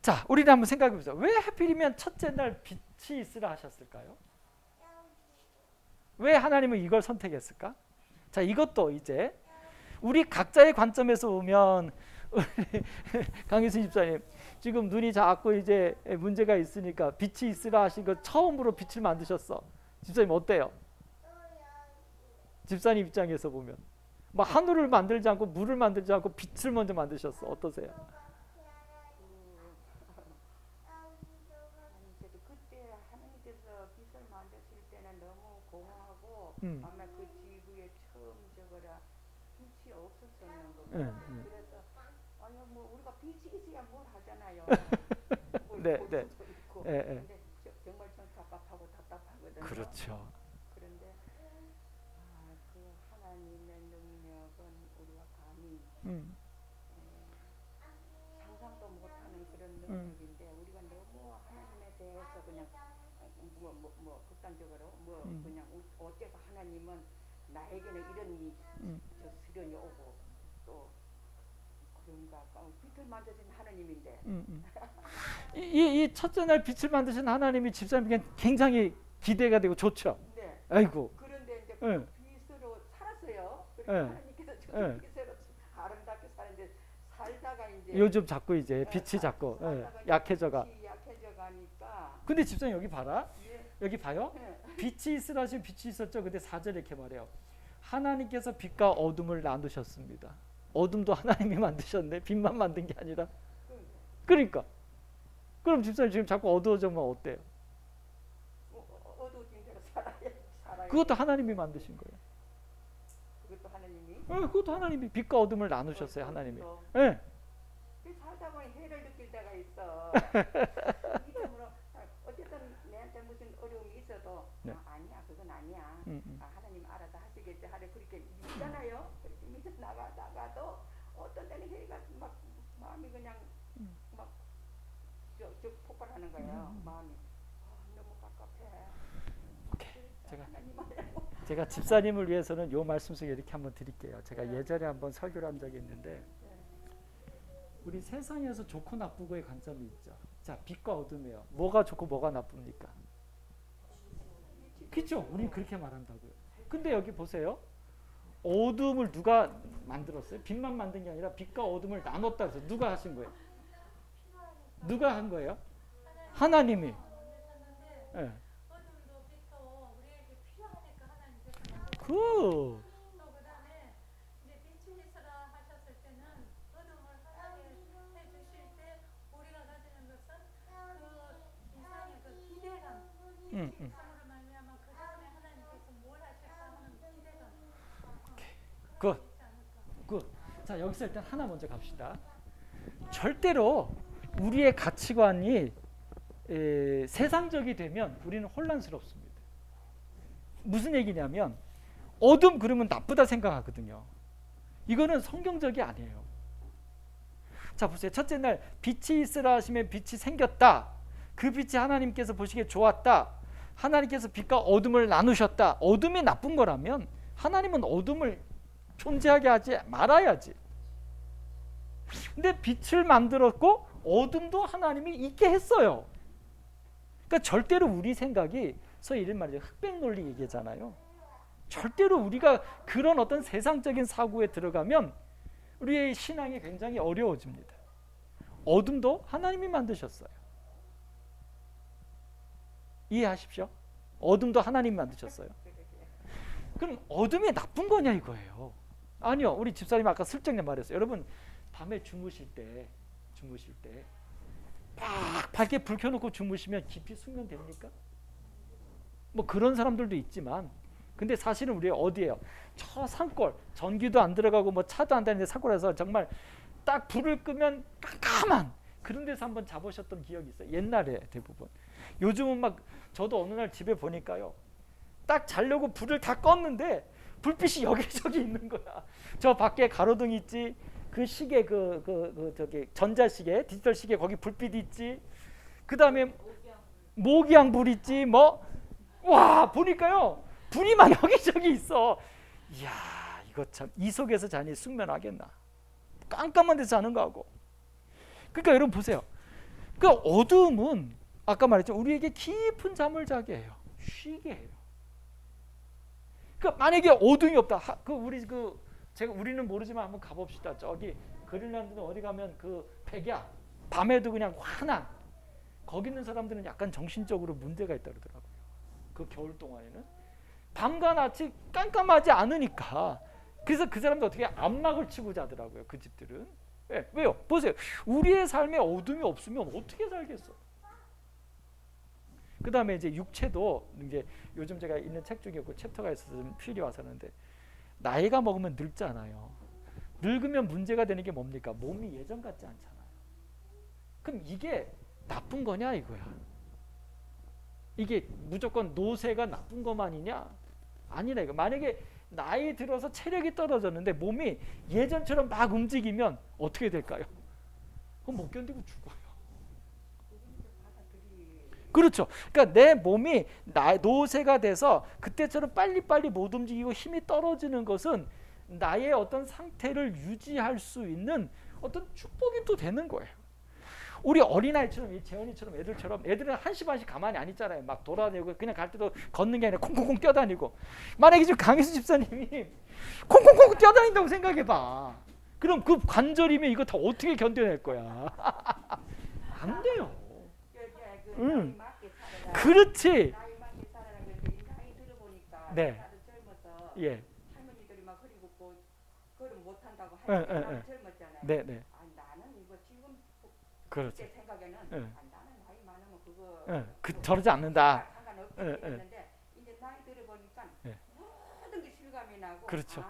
자, 우리는 한번 생각해 보세요. 왜 하필이면 첫째 날 빛이 있으라 하셨을까요? 왜 하나님은 이걸 선택했을까? 자, 이것도 이제 우리 각자의 관점에서 보면 강희순 집사님 지금 눈이 자꾸 이제 문제가 있으니까 빛이 있으라 하신 거 처음으로 빛을 만드셨어. 집사님 어때요? 집사님 입장에서 보면 막 하늘을 만들지 않고 물을 만들지 않고 빛을 먼저 만드셨어. 어떠세요?
그래도 그때 하나님께서 빛을 만드실 때는 너무 공허하고 아마 그 지구에 처음 저거라 빛이 없었었는 거예요. 그래서 아니 뭐 우리가 빛이 있어야 뭘 하잖아요.
네,
볼
네.
수도 있고.
예, 예.
근데 정말 좀 답답하거든요.
그렇죠.
그런데 그 하나님의 능력은 우리가 감히 상상도 못하는 그런 능력인데 우리가 너무 하나님에 대해서 그냥 극단적으로 그냥 어째서 하나님은 나에게는 이런 일이 저 시련이 오고 또 그런가 빛을 만드신 하나님인데
이 첫째 날 빛을 만드신 하나님이 집사님에게 굉장히 기대가 되고 좋죠.
네.
아이고.
그런데 이제
네.
빛으로 살았어요. 그리고
네.
하나님께서 저
네.
빛으로 아름답게 사는데 살다가 이제
요즘 자꾸 이제 빛이 자꾸
살다가 이제
약해져가.
빛이 약해져 가니까
근데 집사님 여기 봐라.
예.
여기 봐요.
네.
빛이 있으라 하시면 빛이 있었죠. 근데 4절 이렇게 말해요. 하나님께서 빛과 어둠을 나누셨습니다. 어둠도 하나님이 만드셨네. 빛만 만든 게 아니라. 그러니까. 그럼 집사님 지금 자꾸 어두워지면 어때요?
어두워진 대로 살아요.
그것도 하나님이 만드신 거예요.
그것도 하나님이.
그것도 하나님이 빛과 어둠을 나누셨어요. 하나님이.
어,
네.
그 살다 보니 해를 느낄 때가 있어. 이름으로 어쨌든 내한테 무슨 어려움이 있어도
네.
아니야 그건 아니야. 하나님 알아서 하시겠지 하래 그렇게 믿잖아요. 그렇게 믿어 나가다가도 어떤 때는 해가 막 마음이 그냥 폭발하는 거예요. 마음이 너무 깝깝해.
오케이.
하나님 알고.
제가 집사님을 위해서는 요 말씀 속에 이렇게 한번 드릴게요. 제가 예전에 한번 설교를 한 적이 있는데 우리 세상에서 좋고 나쁘고의 관점이 있죠. 자, 빛과 어둠이에요. 뭐가 좋고 뭐가 나쁩니까? 그렇죠? 우리는 그렇게 말한다고요. 근데 여기 보세요. 어둠을 누가 만들었어요? 빛만 만든 게 아니라 빛과 어둠을 나눴다 해서 누가 하신 거예요? 누가 한 거예요? 하나님이. 예.
어둠도 빛도 우리에게 필요하니까 하나님께서
그
또 그다음에 이제 빛이 있으라 하셨을 때는 어둠을 하나님 해주실 때 우리가 가지는 것은 그 이상의 그 기대감, 기대감으로 말미암아 그 다음에 하나님께서 뭘 하실까 하는 기대감.
굿. 자, 여기서 일단 하나 먼저 갑시다. 절대로 우리의 가치관이 세상적이 되면 우리는 혼란스럽습니다. 무슨 얘기냐면 어둠 그러면 나쁘다 생각하거든요. 이거는 성경적이 아니에요. 자, 보세요. 첫째 날 빛이 있으라 하시면 빛이 생겼다. 그 빛이 하나님께서 보시기에 좋았다. 하나님께서 빛과 어둠을 나누셨다. 어둠이 나쁜 거라면 하나님은 어둠을 존재하게 하지 말아야지. 근데 빛을 만들었고 어둠도 하나님이 있게 했어요. 그러니까 절대로 우리 생각이 소위 이런 말이죠. 흑백 논리 얘기잖아요. 절대로 우리가 그런 어떤 세상적인 사고에 들어가면 우리의 신앙이 굉장히 어려워집니다. 어둠도 하나님이 만드셨어요. 이해하십시오. 어둠도 하나님이 만드셨어요. 그럼 어둠이 나쁜 거냐 이거예요. 아니요. 우리 집사님 아까 슬쩍 말했어요. 여러분 밤에 주무실 때 막 밝게 불 켜놓고 주무시면 깊이 숙면됩니까? 뭐 그런 사람들도 있지만 근데 사실은 우리 어디예요? 저 산골 전기도 안 들어가고 뭐 차도 안 다니는데 산골에서 정말 딱 불을 끄면 깜깜한 그런 데서 한번 자보셨던 기억이 있어요. 옛날에 대부분. 요즘은 막 저도 어느 날 집에 보니까요. 딱 자려고 불을 다 껐는데 불빛이 여기저기 있는 거야. 저 밖에 가로등 있지. 그 시계 저기 전자시계 디지털 시계 거기 불빛 있지. 그다음에 모기향 불 있지. 뭐 와 보니까요 불이 막 여기저기 있어. 이야 이거 참 이 속에서 자니 숙면하겠나. 깜깜한 데서 자는 거하고. 그러니까 여러분 보세요. 그 어둠은 아까 말했죠. 우리에게 깊은 잠을 자게 해요. 쉬게 해요. 그러니까 만약에 어둠이 없다. 우리는 모르지만 한번 가봅시다. 저기 그린란드는 어디 가면 그 백야 밤에도 그냥 환한 거기 있는 사람들은 약간 정신적으로 문제가 있다 그러더라고요. 그 겨울 동안에는 밤과 낮이 깜깜하지 않으니까 그래서 그 사람들 어떻게 안막을 치고 자더라고요. 그 집들은. 네, 왜요? 보세요. 우리의 삶에 어둠이 없으면 어떻게 살겠어? 그 다음에 이제 육체도 이제 요즘 제가 읽는 책 중에 그 챕터가 있어서 좀 필이 와서 하는데 나이가 먹으면 늙잖아요. 늙으면 문제가 되는 게 뭡니까? 몸이 예전 같지 않잖아요. 그럼 이게 나쁜 거냐 이거야. 이게 무조건 노쇠가 나쁜 것만이냐? 아니라 이거. 만약에 나이 들어서 체력이 떨어졌는데 몸이 예전처럼 막 움직이면 어떻게 될까요? 그럼 못 견디고 죽어요. 그렇죠. 그러니까 내 몸이 노쇠가 돼서 그때처럼 빨리빨리 못 움직이고 힘이 떨어지는 것은 나의 어떤 상태를 유지할 수 있는 어떤 축복이 또 되는 거예요. 우리 어린아이처럼 재현이처럼 애들은 한시 반씩 가만히 안 있잖아요. 막 돌아다니고 그냥 갈 때도 걷는 게 아니라 콩콩콩 뛰어다니고. 만약에 지금 강희수 집사님이 콩콩콩 뛰어다닌다고 생각해봐. 그럼 그 관절이면 이거 다 어떻게 견뎌낼 거야. 안 돼요. 응. 그렇지.
나이 들어보니까
네.
나도 젊어서
예.
할머니들이 막 허리 굽고 걸음 못 한다고
예,
하니까
예,
나는
예.
젊었잖아요.
네, 네.
나는 이거 지금
그렇죠.
제 생각에는
예.
나는 나이 많으면 그거
저러지 않는다.
상관없게
예, 예.
했는데 이제 나이 들어보니까
예.
모든 게 실감이 나고
그렇죠.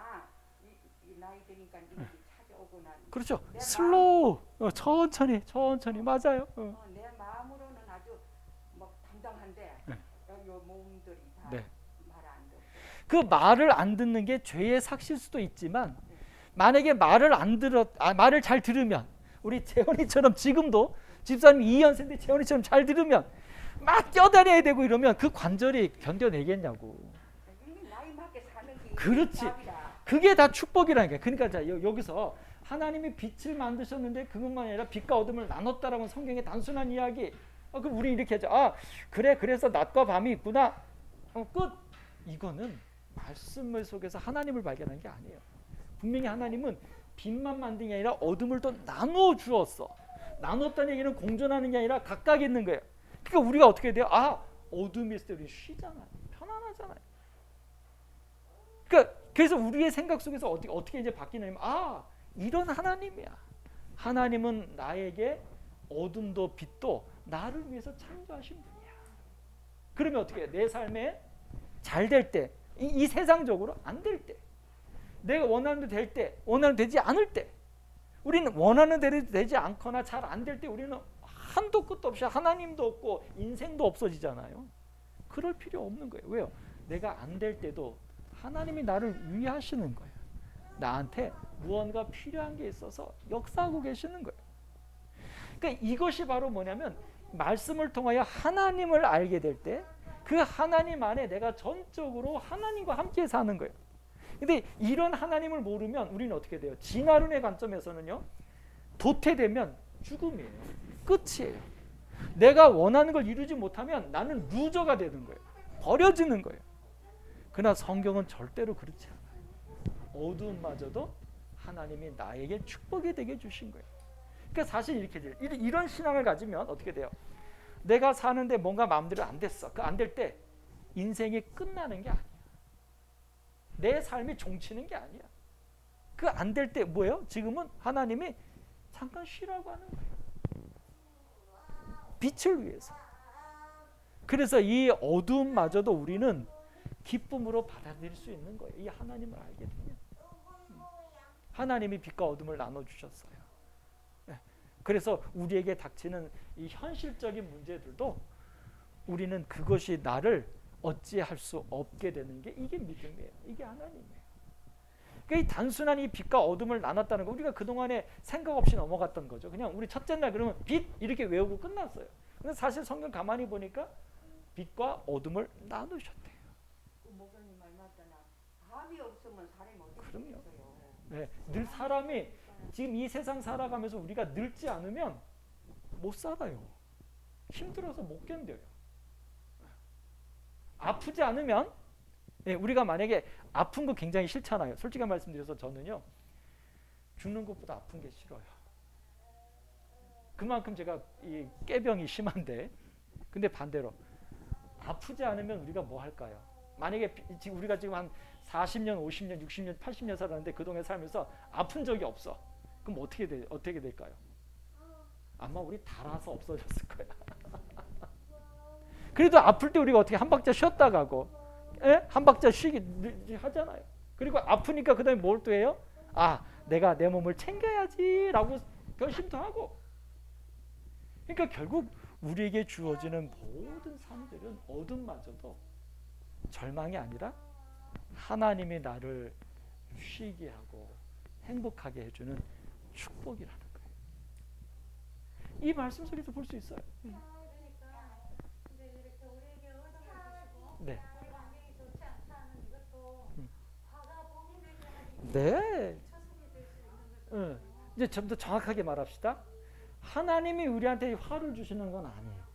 이 나이 드니까 이게 찾아오구나.
그렇죠.
내
슬로우. 천천히 맞아요.
내 마음으로는 아주 뭐 당당한데 요 몸들이 다
네.
말 안 듣고.
그 말을 안 듣는 게 죄의 삭실 수도 있지만 만약에 말을 잘 들으면 우리 재현이처럼 지금도 집사님 이현세인데 재원이처럼 잘 들으면 막 뛰어다녀야 되고 이러면 그 관절이 견뎌내겠냐고.
이게 나이 맞게 사는 게
그렇지.
답이다.
그게 다 축복이라니까. 그러니까 자, 여기서 하나님이 빛을 만드셨는데 그것만 아니라 빛과 어둠을 나눴다라고 성경의 단순한 이야기. 그럼 우리 이렇게 하죠. 아 그래 그래서 낮과 밤이 있구나. 끝. 이거는 말씀 속에서 하나님을 발견한 게 아니에요. 분명히 하나님은 빛만 만든 게 아니라 어둠을 또 나누어 주었어. 나눴다는 얘기는 공존하는 게 아니라 각각 있는 거예요. 그러니까 우리가 어떻게 돼요? 아 어둠이 있을 때 우리 쉬잖아요. 편안하잖아요. 그러니까 그래서 우리의 생각 속에서 어떻게 이제 바뀌냐면 아 이런 하나님이야. 하나님은 나에게 어둠도 빛도 나를 위해서 창조하신 분이야. 그러면 어떻게 해요? 내 삶에 잘 될 때, 이 세상적으로 안 될 때, 내가 원하는 대로 될 때, 원하는 대로 되지 않을 때, 우리는 원하는 대로 되지 않거나 잘 안 될 때 우리는 한도 끝도 없이 하나님도 없고 인생도 없어지잖아요. 그럴 필요 없는 거예요. 왜요? 내가 안 될 때도 하나님이 나를 위하시는 거예요. 나한테 무언가 필요한 게 있어서 역사하고 계시는 거예요. 그러니까 이것이 바로 뭐냐면 말씀을 통하여 하나님을 알게 될 때 그 하나님 안에 내가 전적으로 하나님과 함께 사는 거예요. 근데 이런 하나님을 모르면 우리는 어떻게 돼요? 진화론의 관점에서는요. 도태되면 죽음이에요. 끝이에요. 내가 원하는 걸 이루지 못하면 나는 루저가 되는 거예요. 버려지는 거예요. 그러나 성경은 절대로 그렇지 않아요. 어두움마저도 하나님이 나에게 축복이 되게 주신 거예요. 그러니까 사실 이렇게 돼요. 이런 신앙을 가지면 어떻게 돼요? 내가 사는데 뭔가 마음대로 안 됐어. 그 안 될 때 인생이 끝나는 게 아니야. 내 삶이 종치는 게 아니야. 그 안 될 때 뭐예요? 지금은 하나님이 잠깐 쉬라고 하는 거예요. 빛을 위해서. 그래서 이 어두움마저도 우리는 기쁨으로 받아들일 수 있는 거예요. 이 하나님을 알게 되면. 하나님이 빛과 어둠을 나눠주셨어요. 그래서 우리에게 닥치는 이 현실적인 문제들도 우리는 그것이 나를 어찌할 수 없게 되는 게 이게 믿음이에요. 이게 하나님이에요. 그러니까 이 단순한 이 빛과 어둠을 나눴다는 거 우리가 그동안에 생각 없이 넘어갔던 거죠. 그냥 우리 첫째 날 그러면 빛 이렇게 외우고 끝났어요. 근데 사실 성경 가만히 보니까 빛과 어둠을 나누셨대요.
그 목사님 말 맞잖아. 밤이 없으면 사람이 어떻게
그럼요.
되겠어요.
네, 늘 사람이 지금 이 세상 살아가면서 우리가 늙지 않으면 못 살아요. 힘들어서 못 견뎌요. 아프지 않으면 우리가 만약에 아픈 거 굉장히 싫잖아요. 솔직한 말씀드려서 저는요. 죽는 것보다 아픈 게 싫어요. 그만큼 제가 이 깨병이 심한데 근데 반대로 아프지 않으면 우리가 뭐 할까요? 만약에 우리가 지금 한 40년, 50년, 60년, 80년 살았는데 그동안 살면서 아픈 적이 없어. 그럼 어떻게 될까요? 아마 우리 달아서 없어졌을 거야. 그래도 아플 때 우리가 어떻게 한 박자 쉬었다 가고 한 박자 쉬기 하잖아요. 그리고 아프니까 그 다음에 뭘 또 해요? 아 내가 내 몸을 챙겨야지 라고 결심도 하고. 그러니까 결국 우리에게 주어지는 모든 삶들은 어둠마저도 절망이 아니라 하나님이 나를 쉬게 하고 행복하게 해주는 축복이라는 거예요. 이 말씀 속에서 볼 수 있어요.
그러니까 이제 이렇게 우리에게 어둠을 주시고
네.
우리 환경이 좋지 않다는 이것도 화가 봄이 되면
네.
처순이 될 수 있는 거죠.
이제 좀 더 정확하게 말합시다. 하나님이 우리한테 화를 주시는 건 아니에요.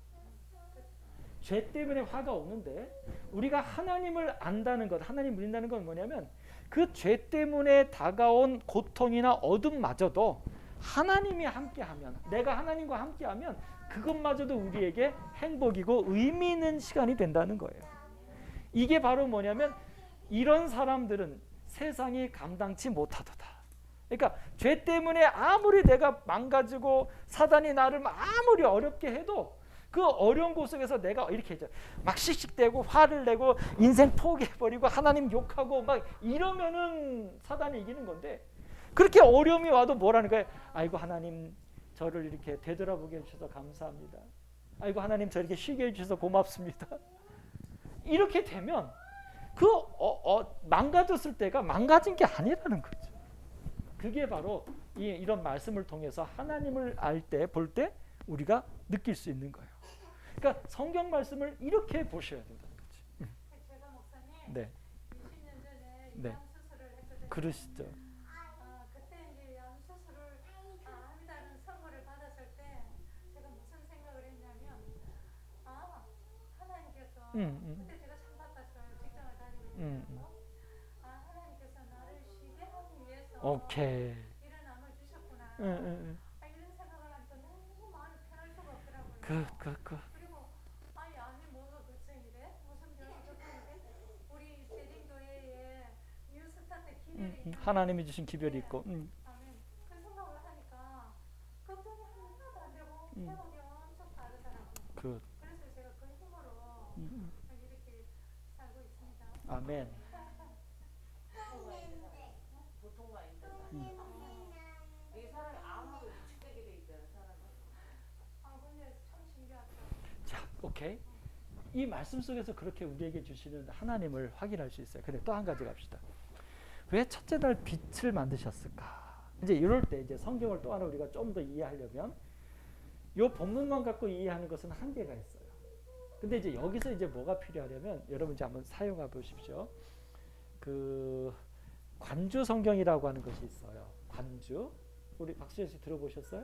죄 때문에 화가 오는데 우리가 하나님을 안다는 것, 하나님 믿는다는 건 뭐냐면 그 죄 때문에 다가온 고통이나 어둠마저도 하나님이 함께하면, 내가 하나님과 함께하면 그것마저도 우리에게 행복이고 의미 있는 시간이 된다는 거예요. 이게 바로 뭐냐면 이런 사람들은 세상이 감당치 못하도다. 그러니까 죄 때문에 아무리 내가 망가지고 사단이 나를 아무리 어렵게 해도 그 어려운 곳 속에서 내가 이렇게 막 씩씩대고 화를 내고 인생 포기해버리고 하나님 욕하고 막 이러면은 사단이 이기는 건데, 그렇게 어려움이 와도 뭐라는 거예요? 아이고 하나님 저를 이렇게 되돌아보게 해주셔서 감사합니다. 아이고 하나님 저 이렇게 쉬게 해주셔서 고맙습니다. 이렇게 되면 그 망가졌을 때가 망가진 게 아니라는 거죠. 그게 바로 이런 말씀을 통해서 하나님을 알 때, 볼 때 우리가 느낄 수 있는 거예요. 그러니까 성경 말씀을 이렇게 보셔야 된다는 거지.
제가 목사님
네,
20년 전에
네.
양 수술을 했거든요.
그러시죠.
그때 이제 양 수술을 한다는 선물을 받았을 때 제가 무슨 생각을 했냐면 하나님께서 그때 제가 참 바빴어요. 직장을 다니고 있어서 하나님께서 나를 시대하기 위해서
오케이.
이런 암을 주셨구나.
응.
이런 생각을 하니까 너무 마음이 편할 수가 없더라고요. 그리고 암이 뭐가 걱정이래? 무슨 병이 걱정이래? 우리 세린교회에 뉴스타트 기별이 있는데
하나님이 주신 기별이 있고.
아멘. 그 생각을 하니까 걱정이 하나도 안 되고 회복이 엄청 빠르더라고요. 그래서 제가 그 힘으로 이렇게 살고 있습니다.
아멘.
보통가 아닌데. 이 사람이 암으로 유축되게 돼 있잖아, 사람은.
근데 참 신기하죠.
자, 오케이. 이 말씀 속에서 그렇게 우리에게 주시는 하나님을 확인할 수 있어요. 근데 또 한 가지 갑시다. 왜 첫째 날 빛을 만드셨을까? 이제 이럴 때 이제 성경을 또 하나 우리가 좀 더 이해하려면 요 본문만 갖고 이해하는 것은 한계가 있어요. 근데 이제 여기서 이제 뭐가 필요하냐면 여러분 이제 한번 사용해 보십시오. 그 관주 성경이라고 하는 것이 있어요. 관주. 우리 박수현 씨 들어보셨어요?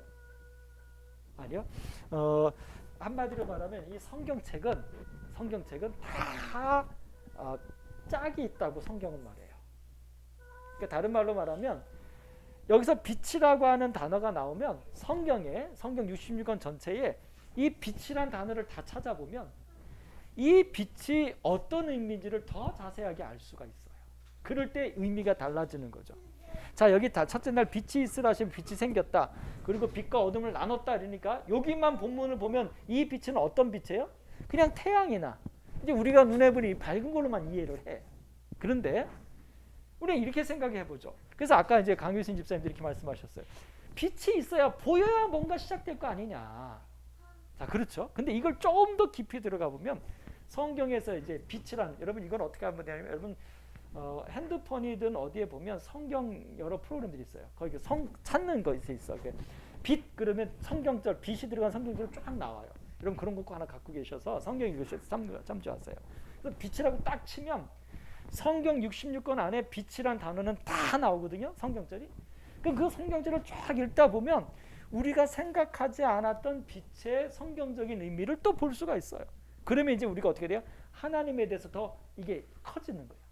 아니요. 한마디로 말하면 이 성경책은 다 짝이 있다고 성경은 말해요. 그러니까 다른 말로 말하면 여기서 빛이라고 하는 단어가 나오면 성경 66권 전체에 이 빛이란 단어를 다 찾아보면 이 빛이 어떤 의미인지를 더 자세하게 알 수가 있어요. 그럴 때 의미가 달라지는 거죠. 자, 여기 다 첫째 날 빛이 있으라 하시면 빛이 생겼다. 그리고 빛과 어둠을 나눴다 이러니까 여기만 본문을 보면 이 빛은 어떤 빛이에요? 그냥 태양이나 이제 우리가 눈에 보니 밝은 걸로만 이해를 해. 그런데 우리는 이렇게 생각해 보죠. 그래서 아까 이제 강유신 집사님도 이렇게 말씀하셨어요. 빛이 있어야 보여야 뭔가 시작될 거 아니냐. 자, 그렇죠. 근데 이걸 조금 더 깊이 들어가 보면 성경에서 이제 빛이란 여러분 이건 어떻게 하면 되냐면 여러분 핸드폰이든 어디에 보면 성경 여러 프로그램들이 있어요. 거기 찾는 것이 있어. 빛 그러면 성경절 빛이 들어간 성경절 쫙 나와요. 여러분 그런 거 하나 갖고 계셔서 성경 읽으셔서 참 좋았어요. 그래서 빛이라고 딱 치면 성경 66권 안에 빛이란 단어는 다 나오거든요. 성경절이. 그럼 그 성경절을 쫙 읽다 보면 우리가 생각하지 않았던 빛의 성경적인 의미를 또 볼 수가 있어요. 그러면 이제 우리가 어떻게 돼요? 하나님에 대해서 더 이게 커지는 거예요.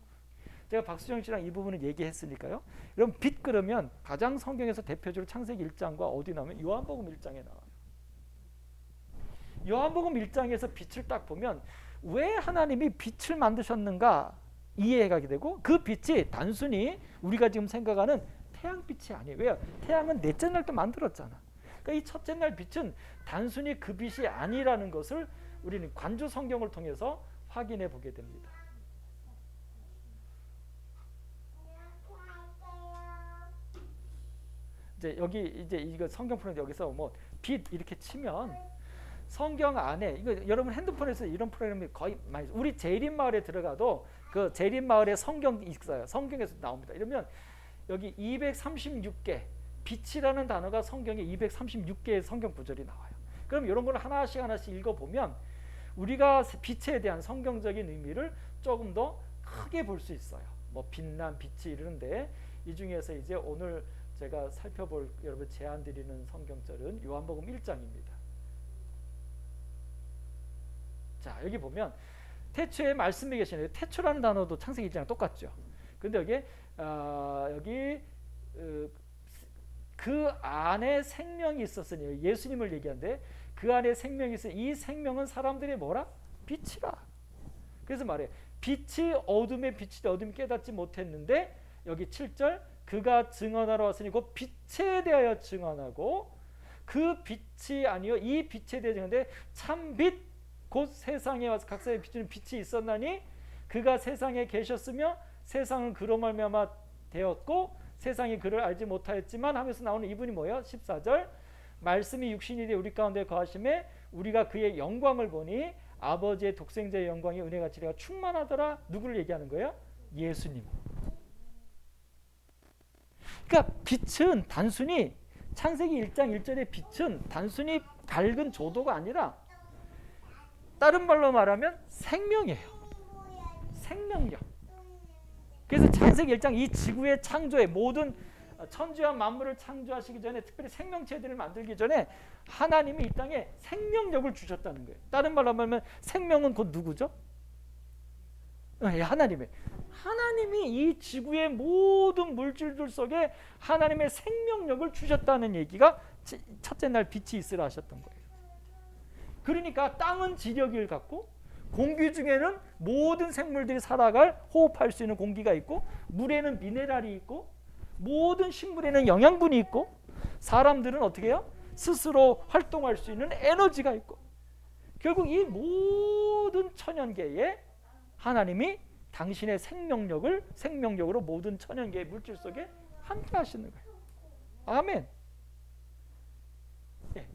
제가 박수정 씨랑 이 부분을 얘기했으니까요. 여러분 빛 그러면 가장 성경에서 대표적으로 창세기 1장과 어디 나오면 요한복음 1장에 나와요. 요한복음 1장에서 빛을 딱 보면 왜 하나님이 빛을 만드셨는가 이해가 되고 그 빛이 단순히 우리가 지금 생각하는 태양빛이 아니에요. 왜요? 태양은 넷째 날 또 만들었잖아. 그러니까 이 첫째 날 빛은 단순히 그 빛이 아니라는 것을 우리는 관주 성경을 통해서 확인해 보게 됩니다. 이제 여기 이제 이거 성경 프로그램 여기서 뭐 빛 이렇게 치면 성경 안에 이거 여러분 핸드폰에서 이런 프로그램이 거의 많이 우리 제일인마을에 들어가도 그 제일인마을에 성경 있어요. 성경에서 나옵니다. 이러면 여기 236개 빛이라는 단어가 성경에 236개의 성경 구절이 나와요. 그럼 이런 걸 하나씩 읽어보면 우리가 빛에 대한 성경적인 의미를 조금 더 크게 볼 수 있어요. 뭐 빛난 빛이 이러는데 이 중에서 이제 오늘 제가 살펴볼 여러분 제안 드리는 성경절은 요한복음 1장입니다. 자, 여기 보면 태초에 말씀이 계시네요. 태초라는 단어도 창세기 1장랑 똑같죠. 근데 여기 그 안에 생명이 있었으니 예수님을 얘기하는데 그 안에 생명이 있으니 이 생명은 사람들의 뭐라? 빛이라. 그래서 말해 빛이 어둠에 비치되 어둠이 깨닫지 못했는데 여기 7절 그가 증언하러 왔으니 그 빛에 대하여 증언하고 그 빛이 아니요 이 빛에 대하여 증언하는데 참빛 곧 세상에 와서 각사의 비추는 빛이 있었나니 그가 세상에 계셨으며 세상은 그로 말미암아 되었고 세상이 그를 알지 못하였지만 하면서 나오는 이분이 뭐예요? 14절 말씀이 육신이 되어 우리 가운데 거하심에 우리가 그의 영광을 보니 아버지의 독생자의 영광이 은혜가 지혜가 충만하더라. 누구를 얘기하는 거예요? 예수님. 그러니까 빛은 단순히 창세기 1장 1절의 빛은 단순히 밝은 조도가 아니라 다른 말로 말하면 생명이에요. 생명력. 그래서 창세기 1장 이 지구의 창조에 모든 천지와 만물을 창조하시기 전에 특별히 생명체들을 만들기 전에 하나님이 이 땅에 생명력을 주셨다는 거예요. 다른 말로 하면 생명은 곧 누구죠? 하나님이 이 지구의 모든 물질들 속에 하나님의 생명력을 주셨다는 얘기가 첫째 날 빛이 있으라 하셨던 거예요. 그러니까 땅은 지력을 갖고 공기 중에는 모든 생물들이 살아갈 호흡할 수 있는 공기가 있고 물에는 미네랄이 있고 모든 식물에는 영양분이 있고 사람들은 어떻게 해요? 스스로 활동할 수 있는 에너지가 있고 결국 이 모든 천연계에 하나님이 당신의 생명력으로 모든 천연계의 물질 속에 함께 하시는 거예요. 아멘. 네.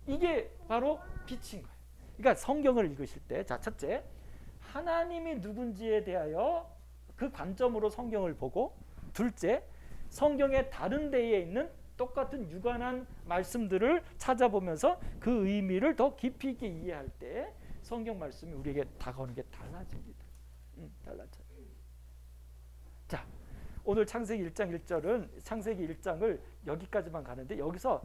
이게 바로 빛인 거예요. 그러니까 성경을 읽으실 때, 자, 첫째, 하나님이 누군지에 대하여 그 관점으로 성경을 보고, 둘째, 성경의 다른 데에 있는 똑같은 유관한 말씀들을 찾아보면서 그 의미를 더 깊이 있게 이해할 때 성경 말씀이 우리에게 다가오는 게 달라집니다. 달라져요. 자, 오늘 창세기 1장 1절은 창세기 1장을 여기까지만 가는데 여기서